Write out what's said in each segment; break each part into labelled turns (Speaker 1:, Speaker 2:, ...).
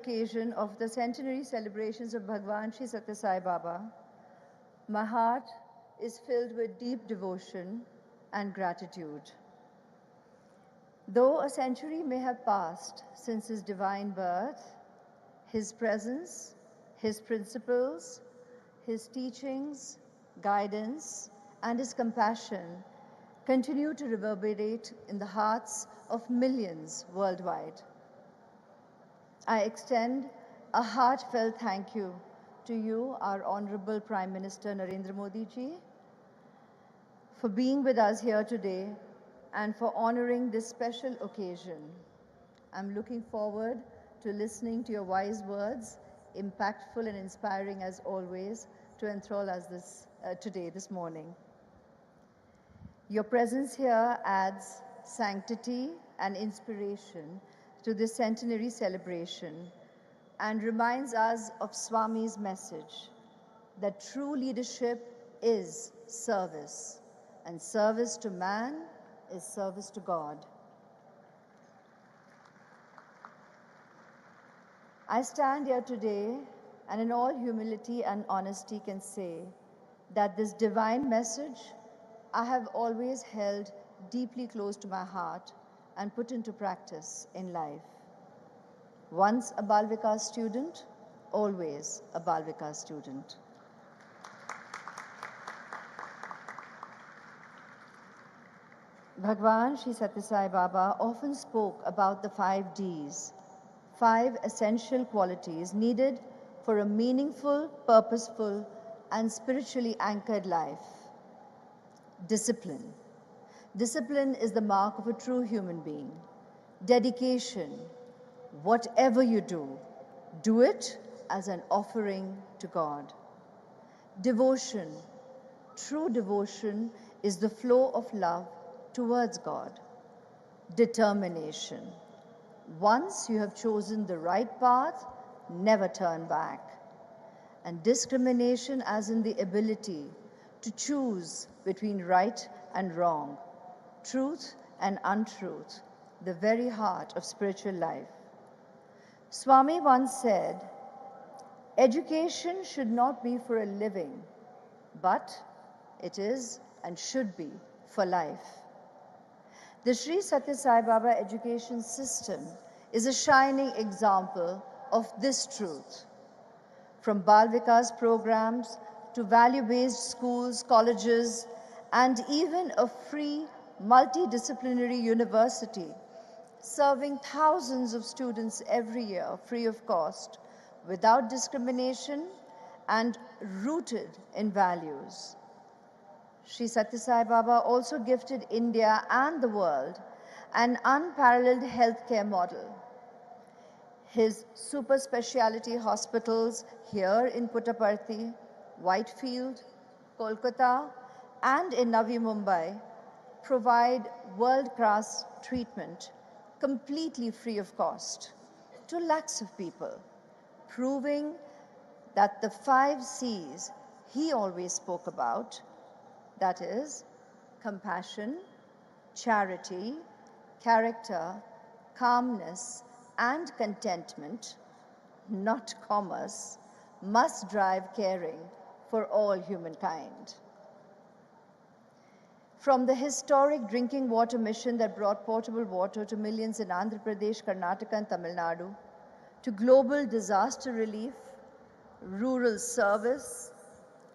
Speaker 1: occasion of the centenary celebrations of Bhagwan Sri Satya Sai Baba, my heart is filled with deep devotion and gratitude. Though a century may have passed since his divine birth, his presence, his principles, his teachings, guidance, and his compassion continue to reverberate in the hearts of millions worldwide. I extend a heartfelt thank you to you, our Honorable Prime Minister Narendra Modi ji, for being with us here today and for honoring this special occasion. I'm looking forward to listening to your wise words, impactful and inspiring as always, to enthrall us this morning. Your presence here adds sanctity and inspiration to this centenary celebration and reminds us of Swami's message that true leadership is service, and service to man is service to God. I stand here today and in all humility and honesty can say that this divine message I have always held deeply close to my heart and put into practice in life. Once a Bal Vikas student, always a Bal Vikas student. Bhagwan Sri Satya Sai Baba often spoke about the 5 Ds, 5 essential qualities needed for a meaningful, purposeful, and spiritually anchored life. Discipline. Discipline is the mark of a true human being. Dedication. Whatever you do it as an offering to God. Devotion. True devotion is the flow of love towards God. Determination. Once you have chosen the right path, never turn back. And discrimination as in the ability to choose between right and wrong, truth and untruth, the very heart of spiritual life. Swami once said, education should not be for a living, but it is and should be for life. The Sri Satya Sai Baba education system is a shining example of this truth. From Bal Vikas programs to value-based schools, colleges, and even a free multidisciplinary university, serving thousands of students every year free of cost, without discrimination and rooted in values. Sri Satya Sai Baba also gifted India and the world an unparalleled healthcare model. His super speciality hospitals here in Puttaparthi, Whitefield, Kolkata, and in Navi Mumbai provide world-class treatment completely free of cost to lakhs of people, proving that the 5 C's he always spoke about, that is, compassion, charity, character, calmness, and contentment, not commerce, must drive caring for all humankind. From the historic drinking water mission that brought potable water to millions in Andhra Pradesh, Karnataka, and Tamil Nadu, to global disaster relief, rural service,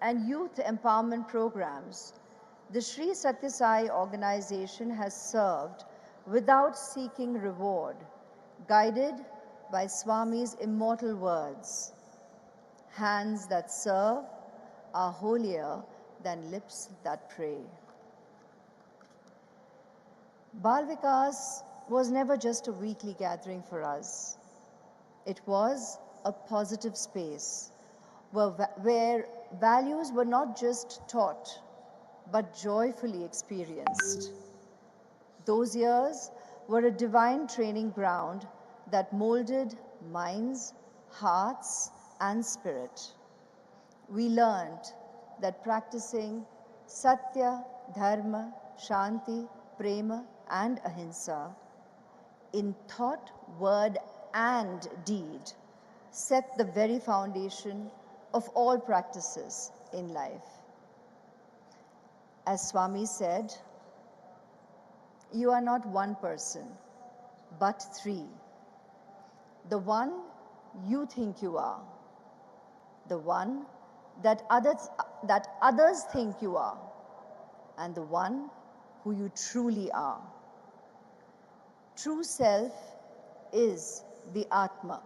Speaker 1: and youth empowerment programs, the Sri Satya Sai organization has served without seeking reward, guided by Swami's immortal words. Hands that serve are holier than lips that pray. Bal Vikas was never just a weekly gathering for us. It was a positive space where values were not just taught, but joyfully experienced. Those years were a divine training ground that molded minds, hearts, and spirit. We learned that practicing Satya, Dharma, Shanti, Prema, and Ahimsa in thought, word, and deed set the very foundation of all practices in life. As Swami said, you are not one person, but three. The one you think you are, the one that others think you are, and the one who you truly are. True self is the Atma,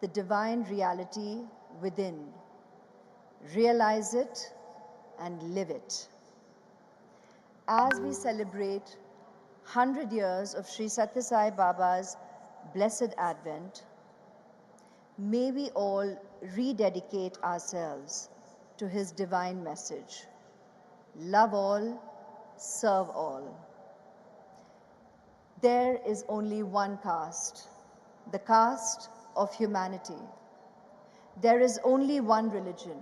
Speaker 1: the divine reality within. Realize it and live it. As we celebrate 100 years of Sri Sathya Sai Baba's Blessed Advent, may we all rededicate ourselves to his divine message. Love all, serve all. There is only one caste, the caste of humanity. There is only one religion,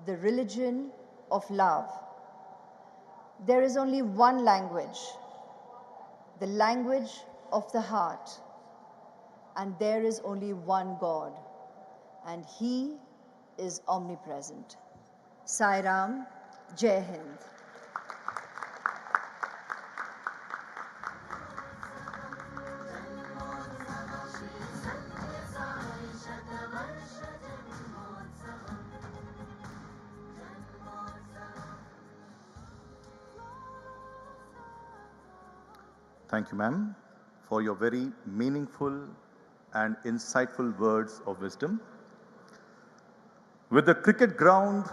Speaker 1: the religion of love. There is only one language, the language of the heart. And there is only one God, and He is omnipresent. Sai Ram, Jai Hind.
Speaker 2: Thank you, ma'am, for your very meaningful and insightful words of wisdom. With the cricket ground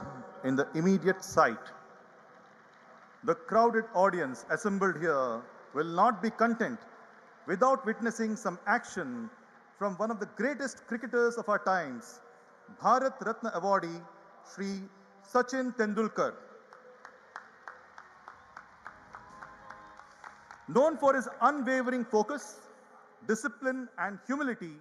Speaker 2: in the immediate sight, the crowded audience assembled here will not be content without witnessing some action from one of the greatest cricketers of our times, Bharat Ratna awardee, Sri Sachin Tendulkar. Known for his unwavering focus, discipline, and humility,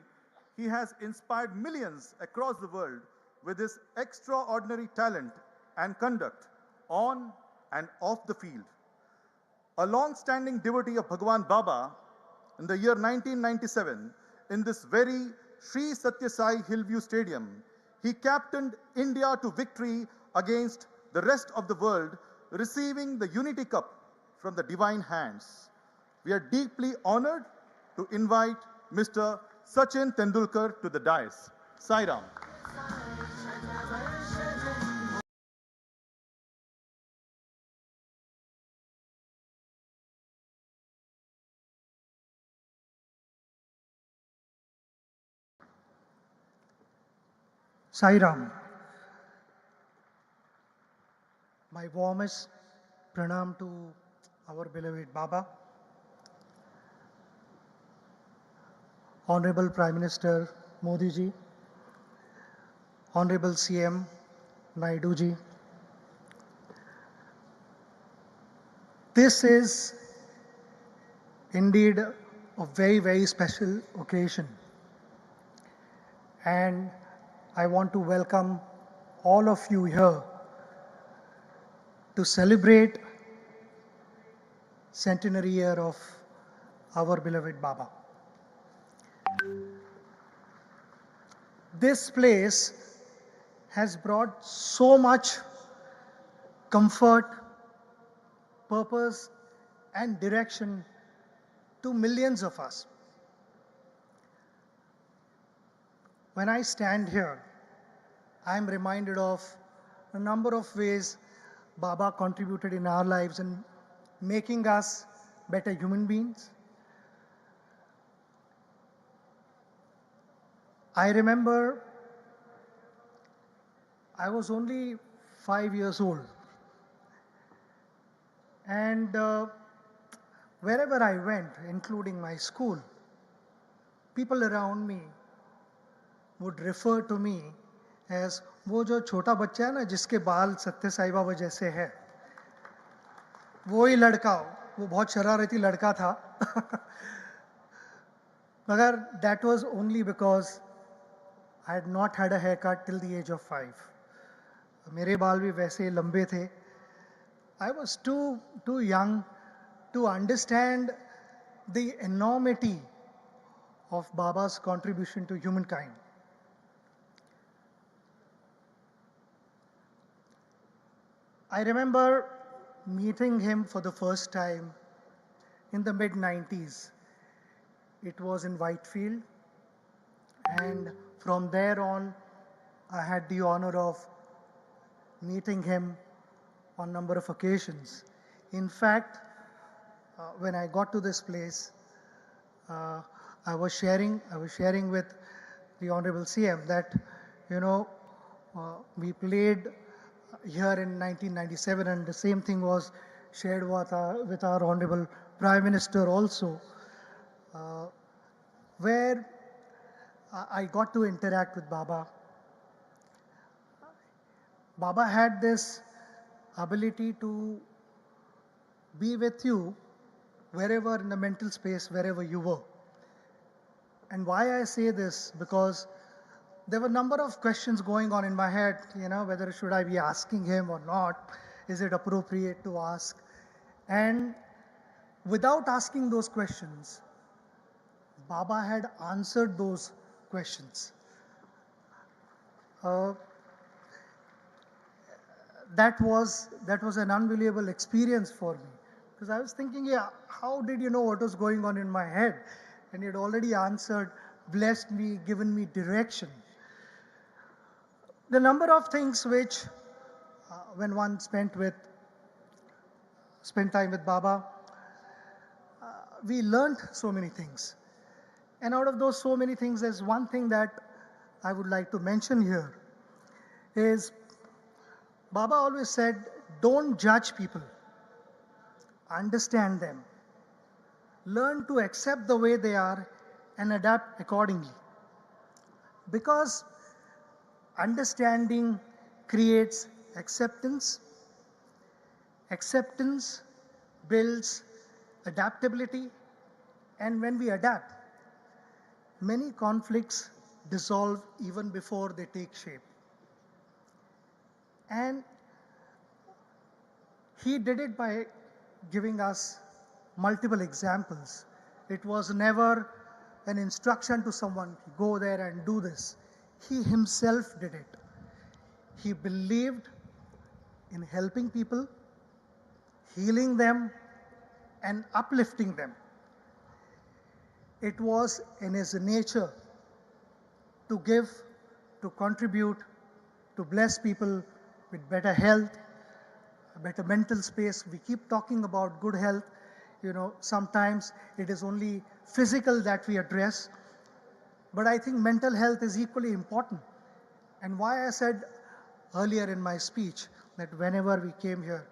Speaker 2: he has inspired millions across the world with his extraordinary talent and conduct on and off the field. A long-standing devotee of Bhagwan Baba, in the year 1997, in this very Sri Sathya Sai Hillview Stadium, he captained India to victory against the rest of the world, receiving the Unity Cup from the divine hands. We are deeply honored to invite Mr. Sachin Tendulkar to the dais. Sai Ram.
Speaker 3: Sai Ram. My warmest pranam to our beloved Baba, Honorable Prime Minister Modi ji, Honorable CM Naidu ji. This is indeed a very, very special occasion, and I want to welcome all of you here to celebrate centenary year of our beloved Baba. This place has brought so much comfort, purpose, and direction to millions of us. When I stand here, I am reminded of a number of ways Baba contributed in our lives in making us better human beings. I remember I was only 5 years old, and wherever I went, including my school, people around me would refer to me as वो जो छोटा बच्चा है ना जिसके बाल सत्य साई बाबा जैसे है, वो ही लड़का, वो बहुत शरारती लड़का था. मगर that was only because I had not had a haircut till the age of 5. मेरे बाल भी वैसे लंबे थे. I was too young to understand the enormity of Baba's contribution to humankind. I remember meeting him for the first time in the mid-90s. It was in Whitefield, and from there on, I had the honor of meeting him on a number of occasions. In fact, when I got to this place, uh, I was sharing with the Honorable CM that, you know, we played here in 1997, and the same thing was shared with our Honorable Prime Minister also, uh, where I got to interact with Baba. Baba had this ability to be with you wherever in the mental space, wherever you were. And why I say this, because there were a number of questions going on in my head, whether should I be asking him or not, is it appropriate to ask? And without asking those questions, Baba had answered those questions. Uh, that was an unbelievable experience for me, because I was thinking, yeah, how did you know what was going on in my head? And he had already answered, blessed me, given me direction. The number of things which, when one spent time with Baba, we learned so many things. And out of those so many things, there's one thing that I would like to mention here is Baba always said, don't judge people, understand them. Learn to accept the way they are and adapt accordingly. Because understanding creates acceptance. Acceptance builds adaptability. And when we adapt, many conflicts dissolve even before they take shape. And he did it by giving us multiple examples. It was never an instruction to someone, go there and do this. He himself did it. He believed in helping people, healing them, and uplifting them. It was in his nature to give, to contribute, to bless people with better health, a better mental space. We keep talking about good health. Sometimes it is only physical that we address, but I think mental health is equally important. And why I said earlier in my speech that whenever we came here,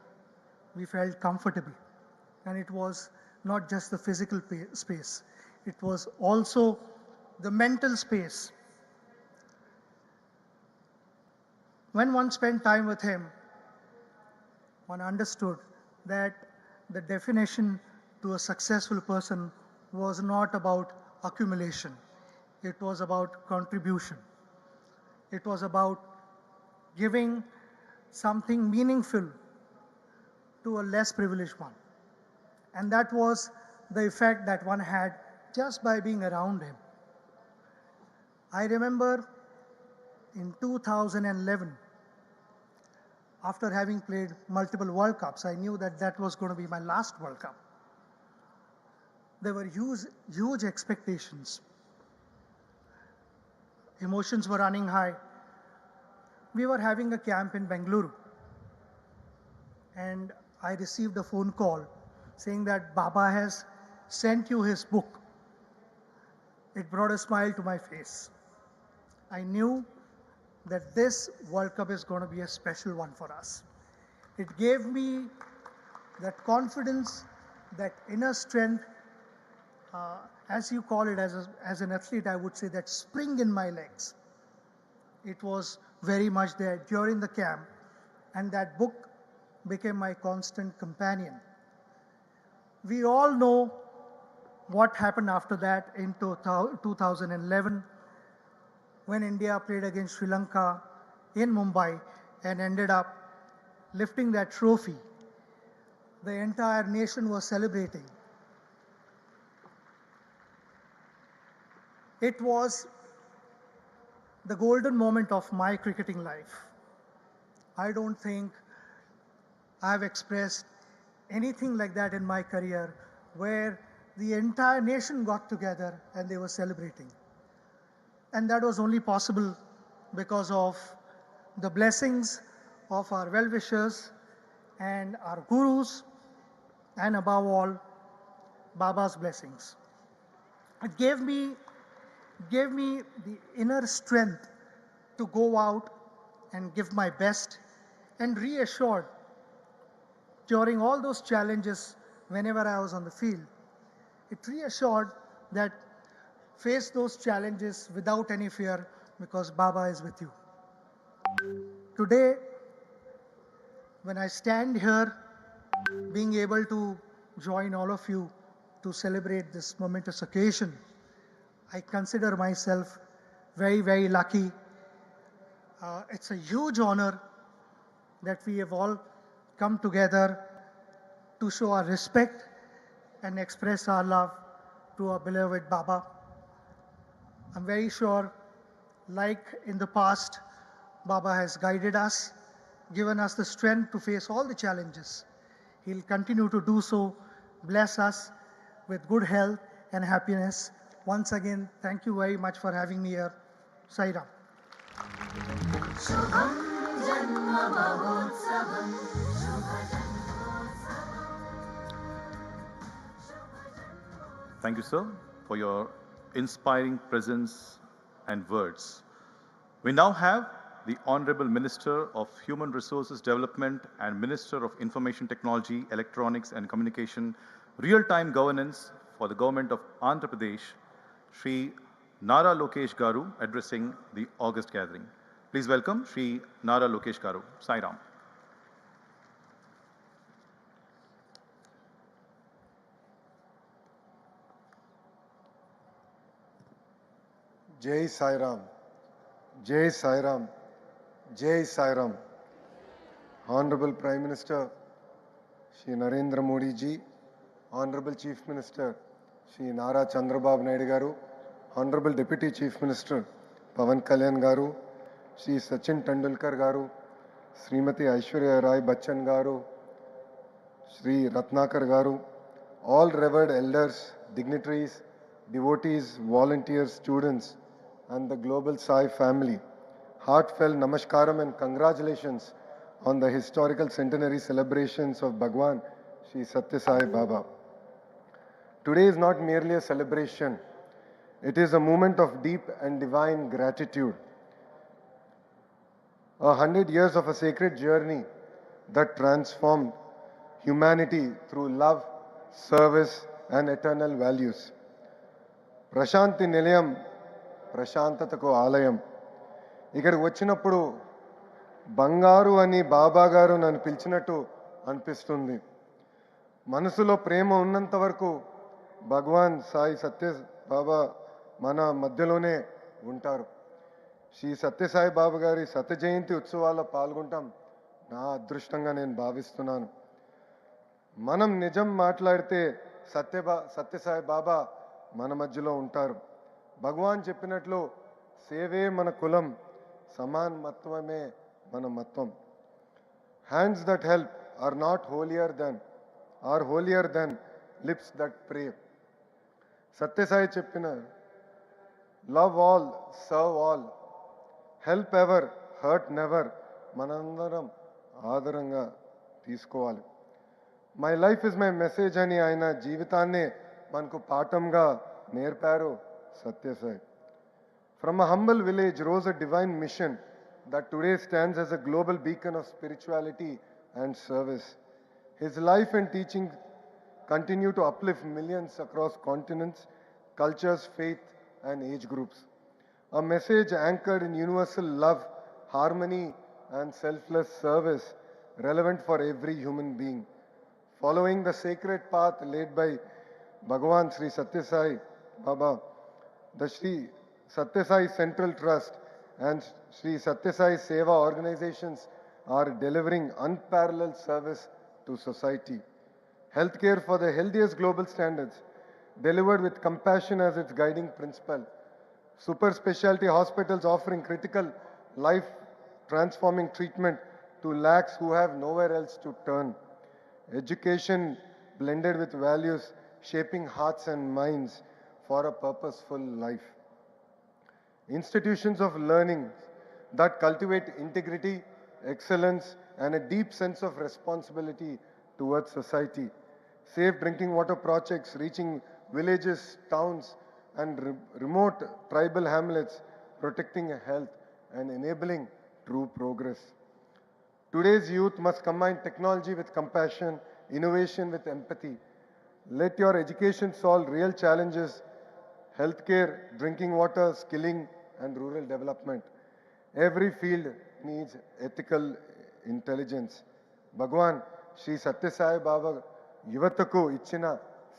Speaker 3: we felt comfortable. And it was not just the physical space, it was also the mental space. When one spent time with him, one understood that the definition to a successful person was not about accumulation. It was about contribution. It was about giving something meaningful to a less privileged one. And that was the effect that one had just by being around him. I remember in 2011, after having played multiple World Cups, I knew that that was going to be my last World Cup. There were huge expectations. Emotions were running high. We were having a camp in Bengaluru, and I received a phone call saying that Baba has sent you his book. It brought a smile to my face. I knew that this World Cup is going to be a special one for us. It gave me that confidence, that inner strength, as you call it as an athlete, I would say that spring in my legs. It was very much there during the camp, and that book became my constant companion. We all know what happened after that in 2011, when India played against Sri Lanka in Mumbai and ended up lifting that trophy. The entire nation was celebrating. It was the golden moment of my cricketing life. I don't think I've expressed anything like that in my career where the entire nation got together and they were celebrating. And that was only possible because of the blessings of our well-wishers and our gurus, and above all, Baba's blessings. It gave me the inner strength to go out and give my best, and reassured during all those challenges whenever I was on the field. It reassured that face those challenges without any fear because Baba is with you. Today, when I stand here, being able to join all of you to celebrate this momentous occasion, I consider myself very, very lucky. It's a huge honor that we have all come together to show our respect and express our love to our beloved Baba. I'm very sure, like in the past, Baba has guided us, given us the strength to face all the challenges. He'll continue to do so, bless us with good health and happiness. Once again, thank you very much for having me here. Sai Ram.
Speaker 2: Thank you, sir, for your inspiring presence and words. We now have the Honorable Minister of Human Resources Development and Minister of Information Technology, Electronics and Communication, Real-Time Governance for the Government of Andhra Pradesh, Shri Nara Lokesh Garu, addressing the August gathering. Please welcome Shri Nara Lokesh Garu. Sai Ram.
Speaker 4: Jai Sai Ram, Jai Sai Ram, Jai Sai Ram. Honorable Prime Minister Shri Narendra Modi ji, Honorable Chief Minister Shri Nara Chandrababu Naidu Garu, Honorable Deputy Chief Minister Pawan Kalyan Garu, Shri Sachin Tendulkar Garu, Srimati Aishwarya Rai Bachchan Garu, Shri Ratnakar Garu, all revered elders, dignitaries, devotees, volunteers, students, and the Global Sai family. Heartfelt namaskaram and congratulations on the historical centenary celebrations of Bhagwan Shri Satya Sai Baba. Today is not merely a celebration, it is a moment of deep and divine gratitude. 100 years of a sacred journey that transformed humanity through love, service, and eternal values. Prashanti Nilayam, ప్రశాంతతకు ఆలయం. ఇక్కడికి వచ్చినప్పుడు బంగారు అని బాబా గారు నన్ను పిలిచినట్టు అనిపిస్తుంది. మనసులో ప్రేమ ఉన్నంత వరకు భగవాన్ సాయి సత్య బాబా మన మధ్యలోనే ఉంటారు. శ్రీ సత్యసాయి బాబా గారి శత జయంతి ఉత్సవాల్లో పాల్గొంటాం నా అదృష్టంగా నేను భావిస్తున్నాను. మనం నిజం మాట్లాడితే సత్యసాయి బాబా మన మధ్యలో ఉంటారు. భగవాన్ చెప్పినట్లు సేవే మన కులం, సమానత్వమే మన మత్వం. Hands that help are not holier than lips that pray. Sathya Sai చెప్పిన love all, serve all, help ever, hurt never మనందరం ఆదరంగా తీసుకోవాలి. My life is my message అని ఆయన జీవితాన్నే మనకు పాఠంగా నేర్పారు Satya Sai. From a humble village rose a divine mission that today stands as a global beacon of spirituality and service. His life and teachings continue to uplift millions across continents, cultures, faith, and age groups. A message anchored in universal love, harmony, and selfless service, relevant for every human being. Following the sacred path laid by Bhagavan Sri Satya Sai Baba, the Sri Satya Sai Central Trust and Sri Satya Sai Seva organizations are delivering unparalleled service to society. Healthcare for the healthiest global standards, delivered with compassion as its guiding principle. super specialty hospitals offering critical life transforming treatment to lakhs who have nowhere else to turn. Education blended with values, shaping hearts and minds for a purposeful life. Institutions of learning that cultivate integrity, excellence, and a deep sense of responsibility towards society. Safe drinking water projects reaching villages, towns, and remote tribal hamlets, protecting health and enabling true progress. Today's youth must combine technology with compassion, innovation with empathy. Let your education solve real challenges: healthcare, drinking water, skilling, and rural development. Every field needs ethical intelligence. Bhagwan Sri Sathya Sai Baba యువతకు ఇచ్చిన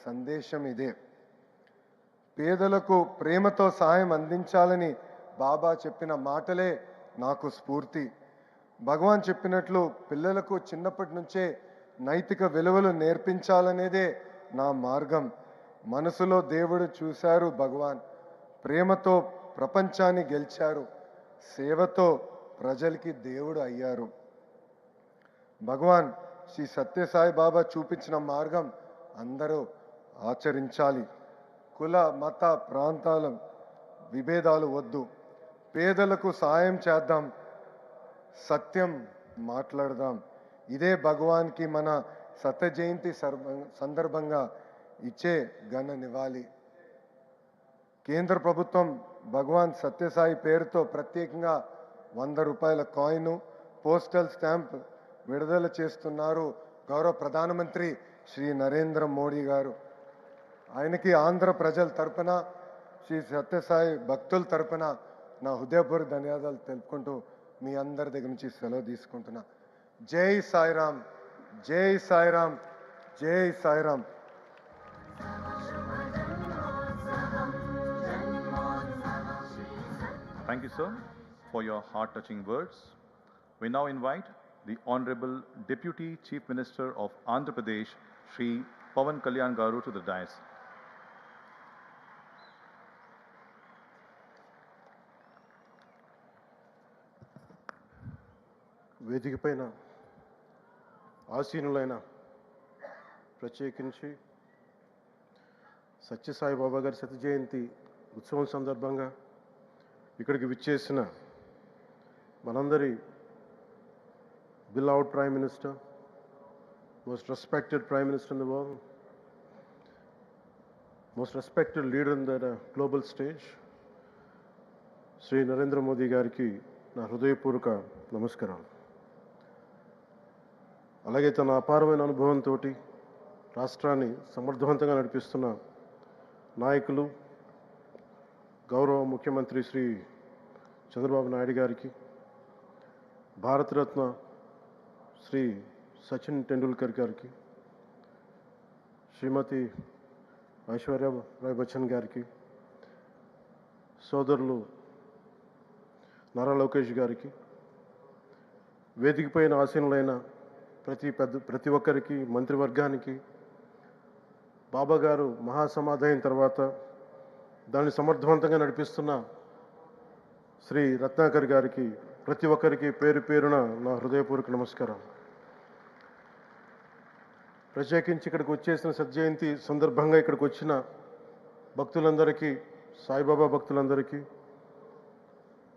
Speaker 4: సందేశం ఇదే. పేదలకు ప్రేమతో సహాయం అందించాలని బాబా చెప్పిన మాటలే నాకు స్ఫూర్తి. భగవాన్ చెప్పినట్లు పిల్లలకు చిన్నప్పటి నుంచే నైతిక విలువలు నేర్పించాలనేదే నా మార్గం. మనసులో దేవుడు చూశారు భగవాన్, ప్రేమతో ప్రపంచాన్ని గెలిచారు, సేవతో ప్రజలకి దేవుడు అయ్యారు. భగవాన్ శ్రీ సత్యసాయి బాబా చూపించిన మార్గం అందరూ ఆచరించాలి. కుల మత ప్రాంతాల విభేదాలు వద్దు. పేదలకు సాయం చేద్దాం, సత్యం మాట్లాడదాం. ఇదే భగవాన్కి మన శత జయంతి సందర్భంగా ఇచ్చే ఘన నివాళి. కేంద్ర ప్రభుత్వం భగవాన్ సత్యసాయి పేరుతో ప్రత్యేకంగా 100 రూపాయల కాయిన్, పోస్టల్ స్టాంప్ విడుదల చేస్తున్నారు గౌరవ ప్రధానమంత్రి శ్రీ నరేంద్ర మోడీ గారు. ఆయనకి ఆంధ్ర ప్రజల తరపున, శ్రీ సత్యసాయి భక్తుల తరపున నా హృదయపూర్వక ధన్యవాదాలు తెలుపుకుంటూ మీ అందరి దగ్గర నుంచి సెలవు తీసుకుంటున్నా. జై సాయిరామ్, జై సాయిరామ్, జై Sairam.
Speaker 2: Thank you, sir, for your heart-touching words. We now invite the Honorable Deputy Chief Minister of Andhra Pradesh, Shri Pawan Kalyan Garu, to the dais.
Speaker 5: వేదిక పైన ఆసీనులైన ప్రత్యేకించి సత్యసాయి బాబా గారి శత జయంతి ఉత్సవం సందర్భంగా ఇక్కడికి విచ్చేసిన మనందరి beloved Prime Minister, most respected Prime Minister in the world, most respected leader in the global stage, Sri Narendra Modi గారికి నా హృదయపూర్వక నమస్కారాలు. అలాగే తన అపారమైన అనుభవంతో రాష్ట్రాన్ని సమర్థవంతంగా నడిపిస్తున్న నాయకులు, గౌరవ ముఖ్యమంత్రి శ్రీ చంద్రబాబు నాయుడు గారికి, భారతరత్న శ్రీ సచిన్ టెండూల్కర్ గారికి, శ్రీమతి ఐశ్వర్య రాయ్ బచ్చన్ గారికి, సోదరులు నారా లోకేష్ గారికి, వేదిక పైన ఆసీనులైన ప్రతి ఒక్కరికి, మంత్రివర్గానికి, బాబా గారు మహాసమాధి అయిన తర్వాత దాన్ని సమర్థవంతంగా నడిపిస్తున్న శ్రీ రత్నాకర్ గారికి, ప్రతి ఒక్కరికి పేరు పేరున నా హృదయపూర్వక నమస్కారం. ప్రత్యేకించి ఇక్కడికి వచ్చేసిన సత్యజయంతి సందర్భంగా ఇక్కడికి వచ్చిన భక్తులందరికీ, సాయిబాబా భక్తులందరికీ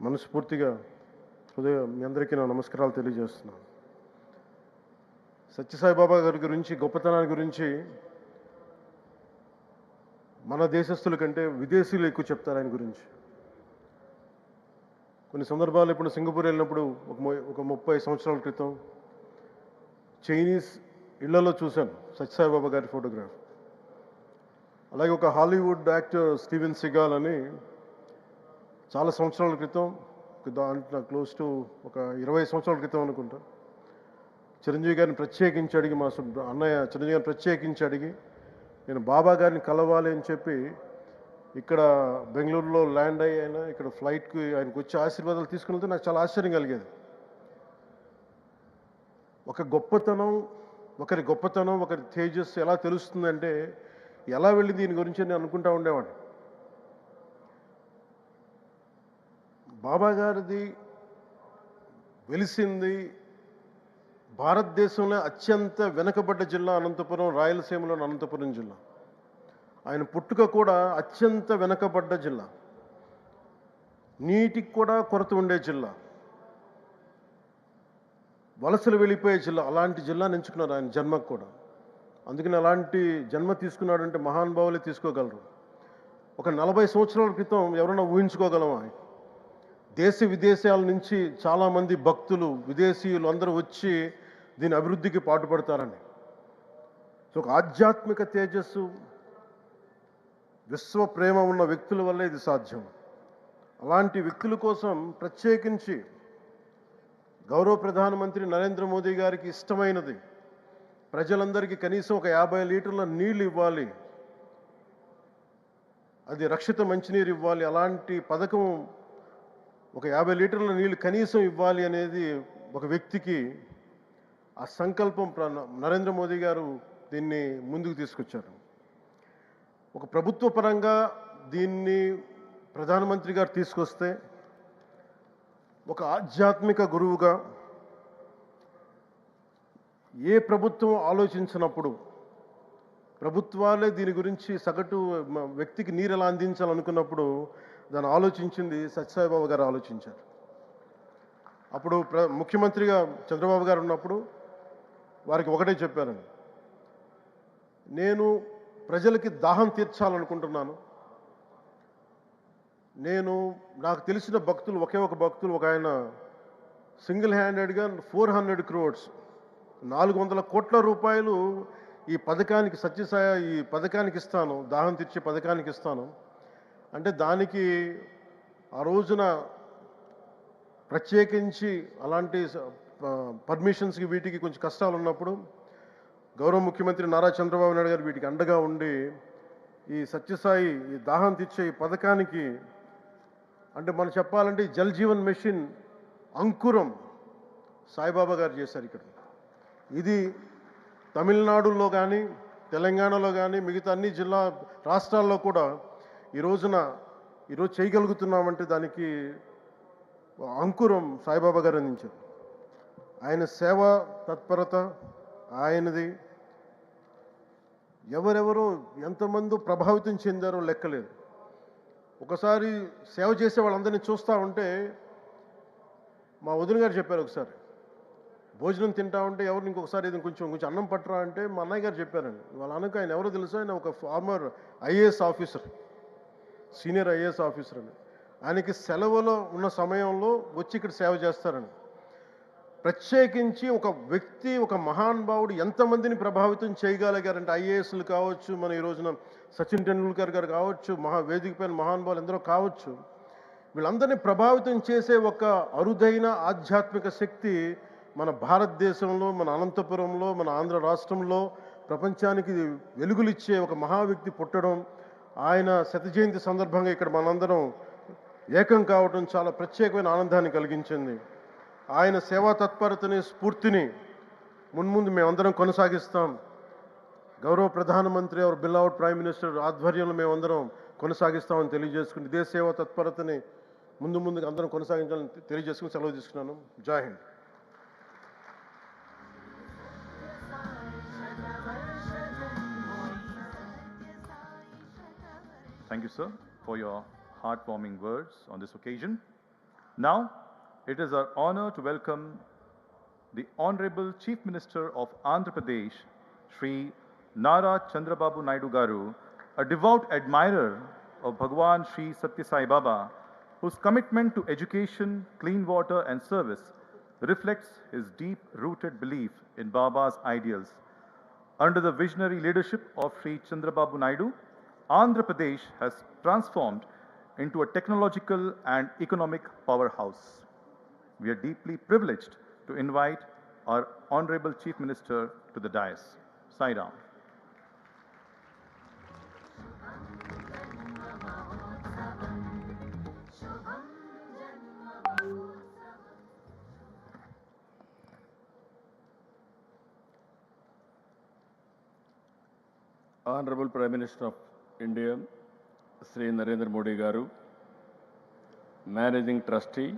Speaker 5: మనస్ఫూర్తిగా మీ అందరికీ నా నమస్కారాలు తెలియజేస్తున్నాను. సత్యసాయిబాబా గారి గురించి, గొప్పతనాన్ని గురించి మన దేశస్తుల కంటే విదేశీయులు ఎక్కువ చెప్తారు ఆయన గురించి. కొన్ని సందర్భాలు ఇప్పుడు సింగపూర్ వెళ్ళినప్పుడు ఒక 30 సంవత్సరాల క్రితం చైనీస్ ఇళ్లలో చూశాను సత్యసాయిబాబా గారి ఫోటోగ్రాఫ్. అలాగే ఒక హాలీవుడ్ యాక్టర్ స్టీవెన్ సిగాల్ అని చాలా సంవత్సరాల క్రితం, క్లోజ్ టు ఒక 20 సంవత్సరాల క్రితం అనుకుంటా, చిరంజీవి గారిని ప్రత్యేకించి అడిగి, మా అన్నయ్య చిరంజీవి గారిని ప్రత్యేకించి అడిగి నేను బాబా గారిని కలవాలి అని చెప్పి ఇక్కడ బెంగళూరులో ల్యాండ్ అయ్యాను. ఇక్కడ ఫ్లైట్కి ఆయనకు వచ్చి ఆశీర్వాదాలు తీసుకుని నాకు చాలా ఆశ్చర్యం కలిగేది. ఒకరి గొప్పతనం, ఒకరి తేజస్సు ఎలా తెలుస్తుందంటే ఎలా వెళ్ళి దీని గురించి నేను అనుకుంటా ఉండేవాడిని. బాబా గారిది వెలిసింది భారతదేశంలో అత్యంత వెనుకబడ్డ జిల్లా అనంతపురం, రాయలసీమలోని అనంతపురం జిల్లా. ఆయన పుట్టుక కూడా అత్యంత వెనుకబడ్డ జిల్లా, నీటికి కూడా కొరత ఉండే జిల్లా, వలసలు వెళ్ళిపోయే జిల్లా. అలాంటి జిల్లాని ఎంచుకున్నారు ఆయన జన్మకు కూడా. అందుకని అలాంటి జన్మ తీసుకున్నాడంటే మహానుభావులే తీసుకోగలరు. ఒక 40 సంవత్సరాల క్రితం ఎవరైనా ఊహించుకోగలమా? దేశ విదేశాల నుంచి చాలామంది భక్తులు, విదేశీయులు అందరూ వచ్చి దీని అభివృద్ధికి పాటుపడతారని. సో ఒక ఆధ్యాత్మిక తేజస్సు, విశ్వ ప్రేమ ఉన్న వ్యక్తుల వల్లే ఇది సాధ్యం. అలాంటి వ్యక్తుల కోసం ప్రత్యేకించి గౌరవ ప్రధానమంత్రి నరేంద్ర మోదీ గారికి ఇష్టమైనది ప్రజలందరికీ కనీసం ఒక 50 లీటర్ల నీళ్ళు ఇవ్వాలి, అది రక్షిత మంచినీరు ఇవ్వాలి. అలాంటి పథకం, ఒక 50 లీటర్ల నీళ్ళు కనీసం ఇవ్వాలి అనేది ఒక వ్యక్తికి ఆ సంకల్పం నరేంద్ర మోదీ గారు దీన్ని ముందుకు తీసుకొచ్చారు. ఒక ప్రభుత్వ పరంగా దీన్ని ప్రధానమంత్రి గారు తీసుకొస్తే, ఒక ఆధ్యాత్మిక గురువుగా ఏ ప్రభుత్వం ఆలోచించినప్పుడు, ప్రభుత్వాలే దీని గురించి సగటు వ్యక్తికి నీరు ఎలా అందించాలనుకున్నప్పుడు దాన్ని ఆలోచించింది సత్యసాయిబాబా గారు ఆలోచించారు. అప్పుడు ముఖ్యమంత్రిగా చంద్రబాబు గారు ఉన్నప్పుడు వారికి ఒకటే చెప్పారండి, నేను ప్రజలకి దాహం తీర్చాలనుకుంటున్నాను. నాకు తెలిసిన భక్తులు, ఒకే ఒక భక్తులు, ఒక ఆయన సింగిల్ హ్యాండెడ్గా 400 crores 400 కోట్ల రూపాయలు ఈ పథకానికి, సత్యసాయి ఈ పథకానికి ఇస్తాను, దాహం తీర్చే పథకానికి ఇస్తాను అంటే, దానికి ఆ రోజున ప్రత్యేకించి అలాంటి పర్మిషన్స్కి వీటికి కొంచెం కష్టాలు ఉన్నప్పుడు గౌరవ ముఖ్యమంత్రి నారా చంద్రబాబు నాయుడు గారు వీటికి అండగా ఉండి ఈ సత్యసాయి ఈ దాహం తీర్చే ఈ పథకానికి, అంటే మనం చెప్పాలంటే ఈ జల్ జీవన్ మిషన్ అంకురం సాయిబాబా గారు చేశారు ఇక్కడ. ఇది తమిళనాడులో కానీ, తెలంగాణలో కానీ, మిగతా అన్ని రాష్ట్రాల్లో కూడా ఈరోజు చేయగలుగుతున్నామంటే దానికి అంకురం సాయిబాబా గారు అందించారు. ఆయన సేవా తత్పరత ఆయనది. ఎవరెవరో ఎంతమంది ప్రభావితం చెందారో లెక్కలేదు. ఒకసారి సేవ చేసే వాళ్ళందరినీ చూస్తూ ఉంటే, మా వదిన గారు చెప్పారు, ఒకసారి భోజనం తింటా ఉంటే ఎవరిని ఇంకొకసారి ఇది కొంచెం అన్నం పట్టరా అంటే మా అన్నయ్య గారు చెప్పారండి. వాళ్ళ అన్నకు ఆయన ఎవరో తెలుసా, ఆయన ఒక farmer IAS officer, senior IAS officer అని. ఆయనకి సెలవులో ఉన్న సమయంలో వచ్చి ఇక్కడ సేవ చేస్తారని. ప్రత్యేకించి ఒక వ్యక్తి, ఒక మహానుభావుడు ఎంతమందిని ప్రభావితం చేయగలిగారంటే, ఐఏఎస్లు కావచ్చు, మన ఈ రోజున సచిన్ టెండూల్కర్ గారు కావచ్చు, వేదిక పైన మహానుభావులు ఎందరో కావచ్చు, వీళ్ళందరినీ ప్రభావితం చేసే ఒక అరుదైన ఆధ్యాత్మిక శక్తి మన భారతదేశంలో, మన అనంతపురంలో, మన ఆంధ్ర రాష్ట్రంలో ప్రపంచానికి వెలుగులిచ్చే ఒక మహా వ్యక్తి పుట్టడం, ఆయన శత జయంతి సందర్భంగా ఇక్కడ మనందరం ఏకం కావడం చాలా ప్రత్యేకమైన ఆనందాన్ని కలిగించింది. ఆయన సేవా తత్పరతని, స్ఫూర్తిని మున్ముందు మేమందరం కొనసాగిస్తాం. గౌరవ ప్రధానమంత్రి అవర్ బిలౌడ్ ప్రైమ్ మినిస్టర్ ఆధ్వర్యంలో మేమందరం కొనసాగిస్తామని తెలియజేసుకుని, ఇదే సేవా తత్పరతని ముందుకు అందరం కొనసాగించాలని తెలియజేసుకుని సెలవు తీసుకున్నాను. జై Hind.
Speaker 2: Thank you, sir, for your heartwarming words on this occasion. Now, it is our honor to welcome the Honorable Chief Minister of Andhra Pradesh, Shri Nara Chandrababu Naidu Garu, a devout admirer of Bhagwan Shri Satya Sai Baba, whose commitment to education, clean water and service reflects his deep-rooted belief in Baba's ideals. Under the visionary leadership of Shri Chandrababu Naidu, Andhra Pradesh has transformed into a technological and economic powerhouse. We are deeply privileged to invite our Honorable Chief Minister to the dais. Sai Ram.
Speaker 6: Honorable Prime Minister of India, Sri Narendra Modi Garu, Managing Trustee,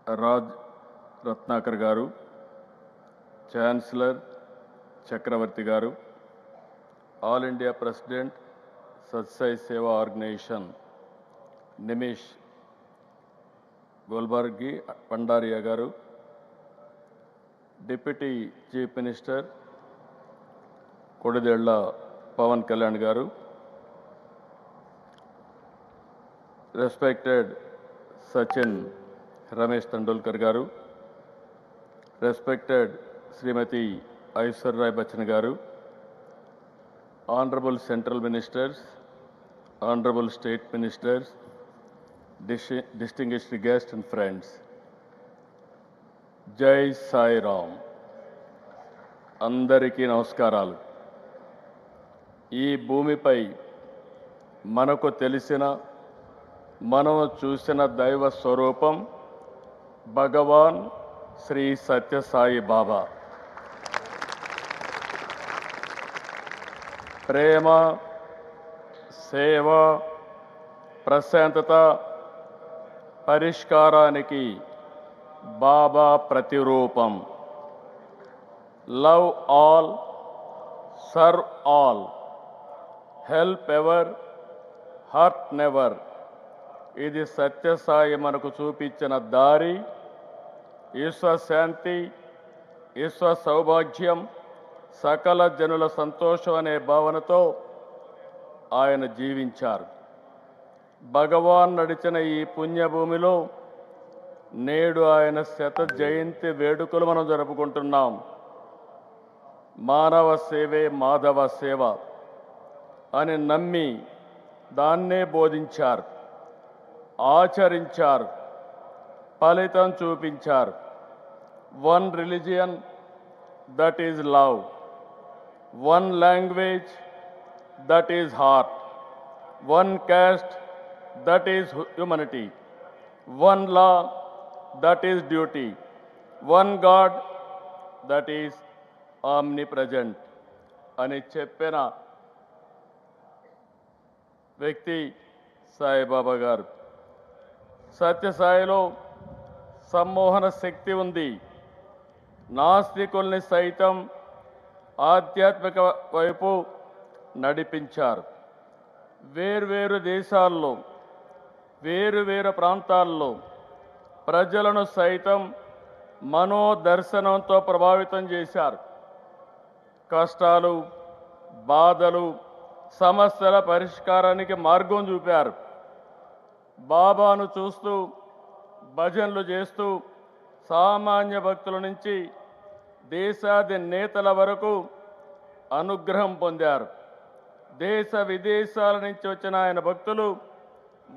Speaker 6: Raj Ratnakar Garu, Chancellor Chakravarti Garu, All India President, Satsai Seva Organization, Nimish Golbargi Pandaria Garu, Deputy Chief Minister, Kodidella Pawan Kalyan Garu, respected Sachin Ramesh Tendulkar Garu, respected Srimati Aishwarya Rai Bachchan Garu, Honorable Central Ministers, Honorable State Ministers, distinguished guests and friends. Jai Sai Ram. అందరికీ నమస్కారాలు. ఈ భూమిపై మనకు తెలిసిన మనం చూసిన దైవ స్వరూపం భగవాన్ శ్రీ సత్యసాయి బాబా. ప్రేమ, సేవ, ప్రశాంతత, పరిష్కారానికి బాబా ప్రతిరూపం. Love all, serve all, help ever, hurt never. ఇది సత్యసాయి మనకు చూపించిన దారి. విశ్వశాంతి, విశ్వ సౌభాగ్యం, సకల జనుల సంతోషం అనే భావనతో ఆయన జీవించారు. భగవాన్ నడిచిన ఈ పుణ్యభూమిలో నేడు ఆయన శత జయంతి వేడుకలు మనం జరుపుకుంటున్నాం. మానవ సేవే మాధవ సేవ అని నమ్మి దాన్నే బోధించారు, ఆచరించారు, ఫలితం చూపించారు. One religion, that is love. One language, that is heart. One caste, that is humanity. One law, that is duty. One God, that is omnipresent. అని చెప్పిన వ్యక్తి సాయిబాబా గారు. సత్యసాయిలో సమ్మోహన శక్తి ఉంది. నాస్తికుల్ని సైతం ఆధ్యాత్మిక వైపు నడిపించారు. వేర్వేరు దేశాల్లో, వేరువేరు ప్రాంతాల్లో ప్రజలను సైతం మనోదర్శనంతో ప్రభావితం చేశారు. కష్టాలు, బాధలు, సమస్యల పరిష్కారానికి మార్గం చూపారు. బాబాను చూస్తూ, భజనలు చేస్తూ సామాన్య భక్తుల నుంచి దేశాధినేతల వరకు అనుగ్రహం పొందారు. దేశ విదేశాల నుంచి వచ్చిన ఆయన భక్తులు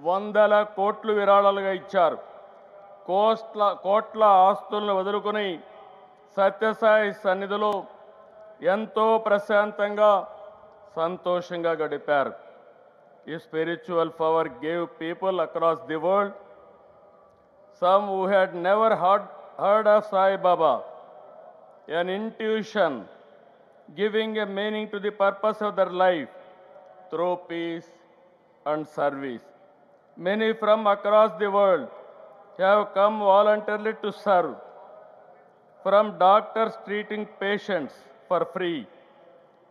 Speaker 6: వందల కోట్లు విరాళాలుగా ఇచ్చారు. కోట్ల ఆస్తులను వదులుకొని సత్యసాయి సన్నిధిలో ఎంతో ప్రశాంతంగా, సంతోషంగా గడిపారు. ఈ spiritual power gave people across the world, some who had never heard of Sai Baba, an intuition giving a meaning to the purpose of their life through peace and service. Many from across the world have come voluntarily to serve, from doctors treating patients for free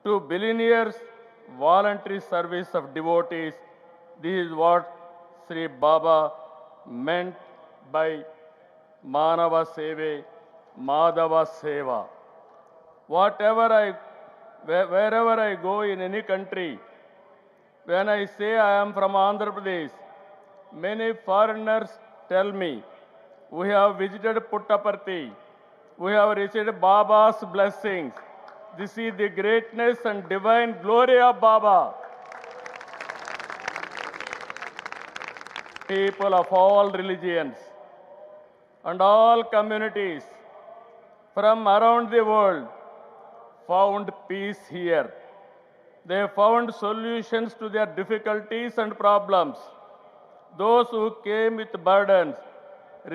Speaker 6: to billionaires voluntary service of devotees. This is what Sri Baba meant by Manava Seve, Madhava Seva. Wherever I go in any country, when I say I am from Andhra Pradesh, many foreigners tell me, we have visited Puttaparthi, we have received Baba's blessings. This is the greatness and divine glory of Baba. People of all religions and all communities from around the world found peace here. They found solutions to their difficulties and problems. Those who came with burdens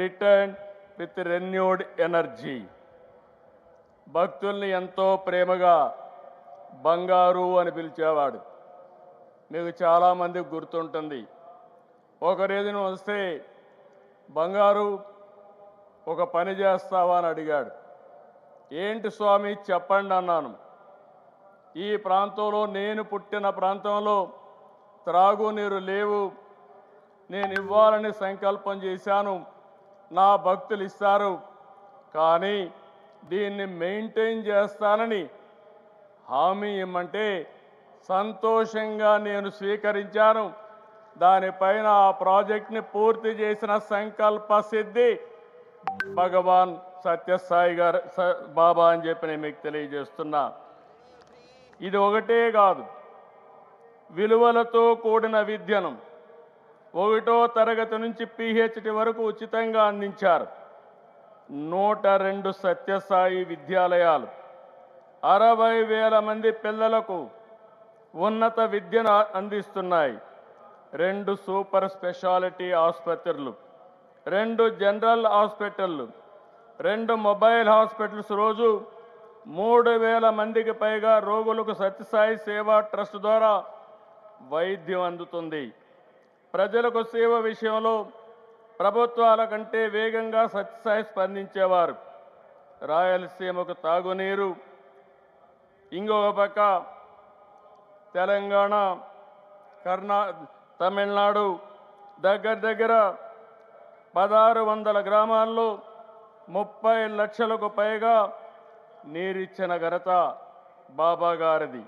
Speaker 6: returned with renewed energy. భక్తుల్ని ఎంతో ప్రేమగా బంగారు అని పిలిచేవాడు. మీకు చాలామందికి గుర్తుంటుంది. ఒకరోజున వస్తే బంగారు ఒక పని చేస్తావా అని అడిగాడు. ఏంటి స్వామి చెప్పండి అన్నాను. ఈ ప్రాంతంలో, నేను పుట్టిన ప్రాంతంలో త్రాగునీరు లేవు, నేను ఇవ్వాలని సంకల్పం చేశాను, నా భక్తులు ఇస్తారు, కానీ దీన్ని మెయింటైన్ చేస్తానని హామీ ఇమ్మంటే సంతోషంగా నేను స్వీకరించాను. దానిపైన ఆ ప్రాజెక్ట్ని పూర్తి చేసిన సంకల్ప సిద్ధి భగవాన్ సత్యసాయి గారు బాబా అని చెప్పి నేను మీకు తెలియజేస్తున్నా. ఇది ఒకటే కాదు, విలువలతో కూడిన విద్యను 1వ తరగతి నుంచి PhD వరకు ఉచితంగా అందించారు. 102 సత్యసాయి విద్యాలయాలు 60,000 మంది పిల్లలకు ఉన్నత విద్యను అందిస్తున్నాయి. 2 సూపర్ స్పెషాలిటీ ఆసుపత్రులు, 2 జనరల్ హాస్పిటళ్ళు, 2 మొబైల్ హాస్పిటల్స్, రోజు 3,000 మందికి పైగా రోగులకు సత్యసాయి సేవా ట్రస్ట్ ద్వారా వైద్యం అందుతుంది. ప్రజలకు సేవ విషయంలో ప్రభుత్వాల కంటే వేగంగా సత్యసాయి స్పందించేవారు. రాయలసీమకు తాగునీరు, ఇంకొక పక్క తెలంగాణ, తమిళనాడు దగ్గర 1600 గ్రామాల్లో 30 లక్షలకు పైగా నీరిచ్చిన ఘనత బాబా గారిది.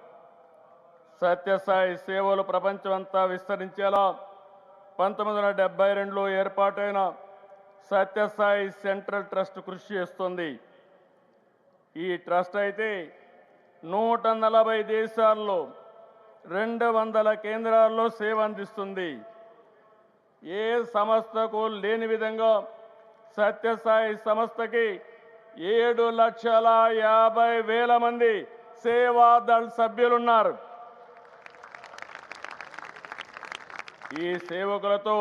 Speaker 6: సత్యసాయి సేవలు ప్రపంచమంతా విస్తరించేలా 1972లో ఏర్పాటైన సత్యసాయి సెంట్రల్ ట్రస్ట్ కృషి చేస్తుంది. ఈ ట్రస్ట్ అయితే 140 దేశాల్లో 200 కేంద్రాల్లో సేవ అందిస్తుంది. ఏ సంస్థకు లేని విధంగా సత్యసాయి సంస్థకి 7,50,000 మంది సేవాదళ్ సభ్యులున్నారు. ఈ సేవకులతో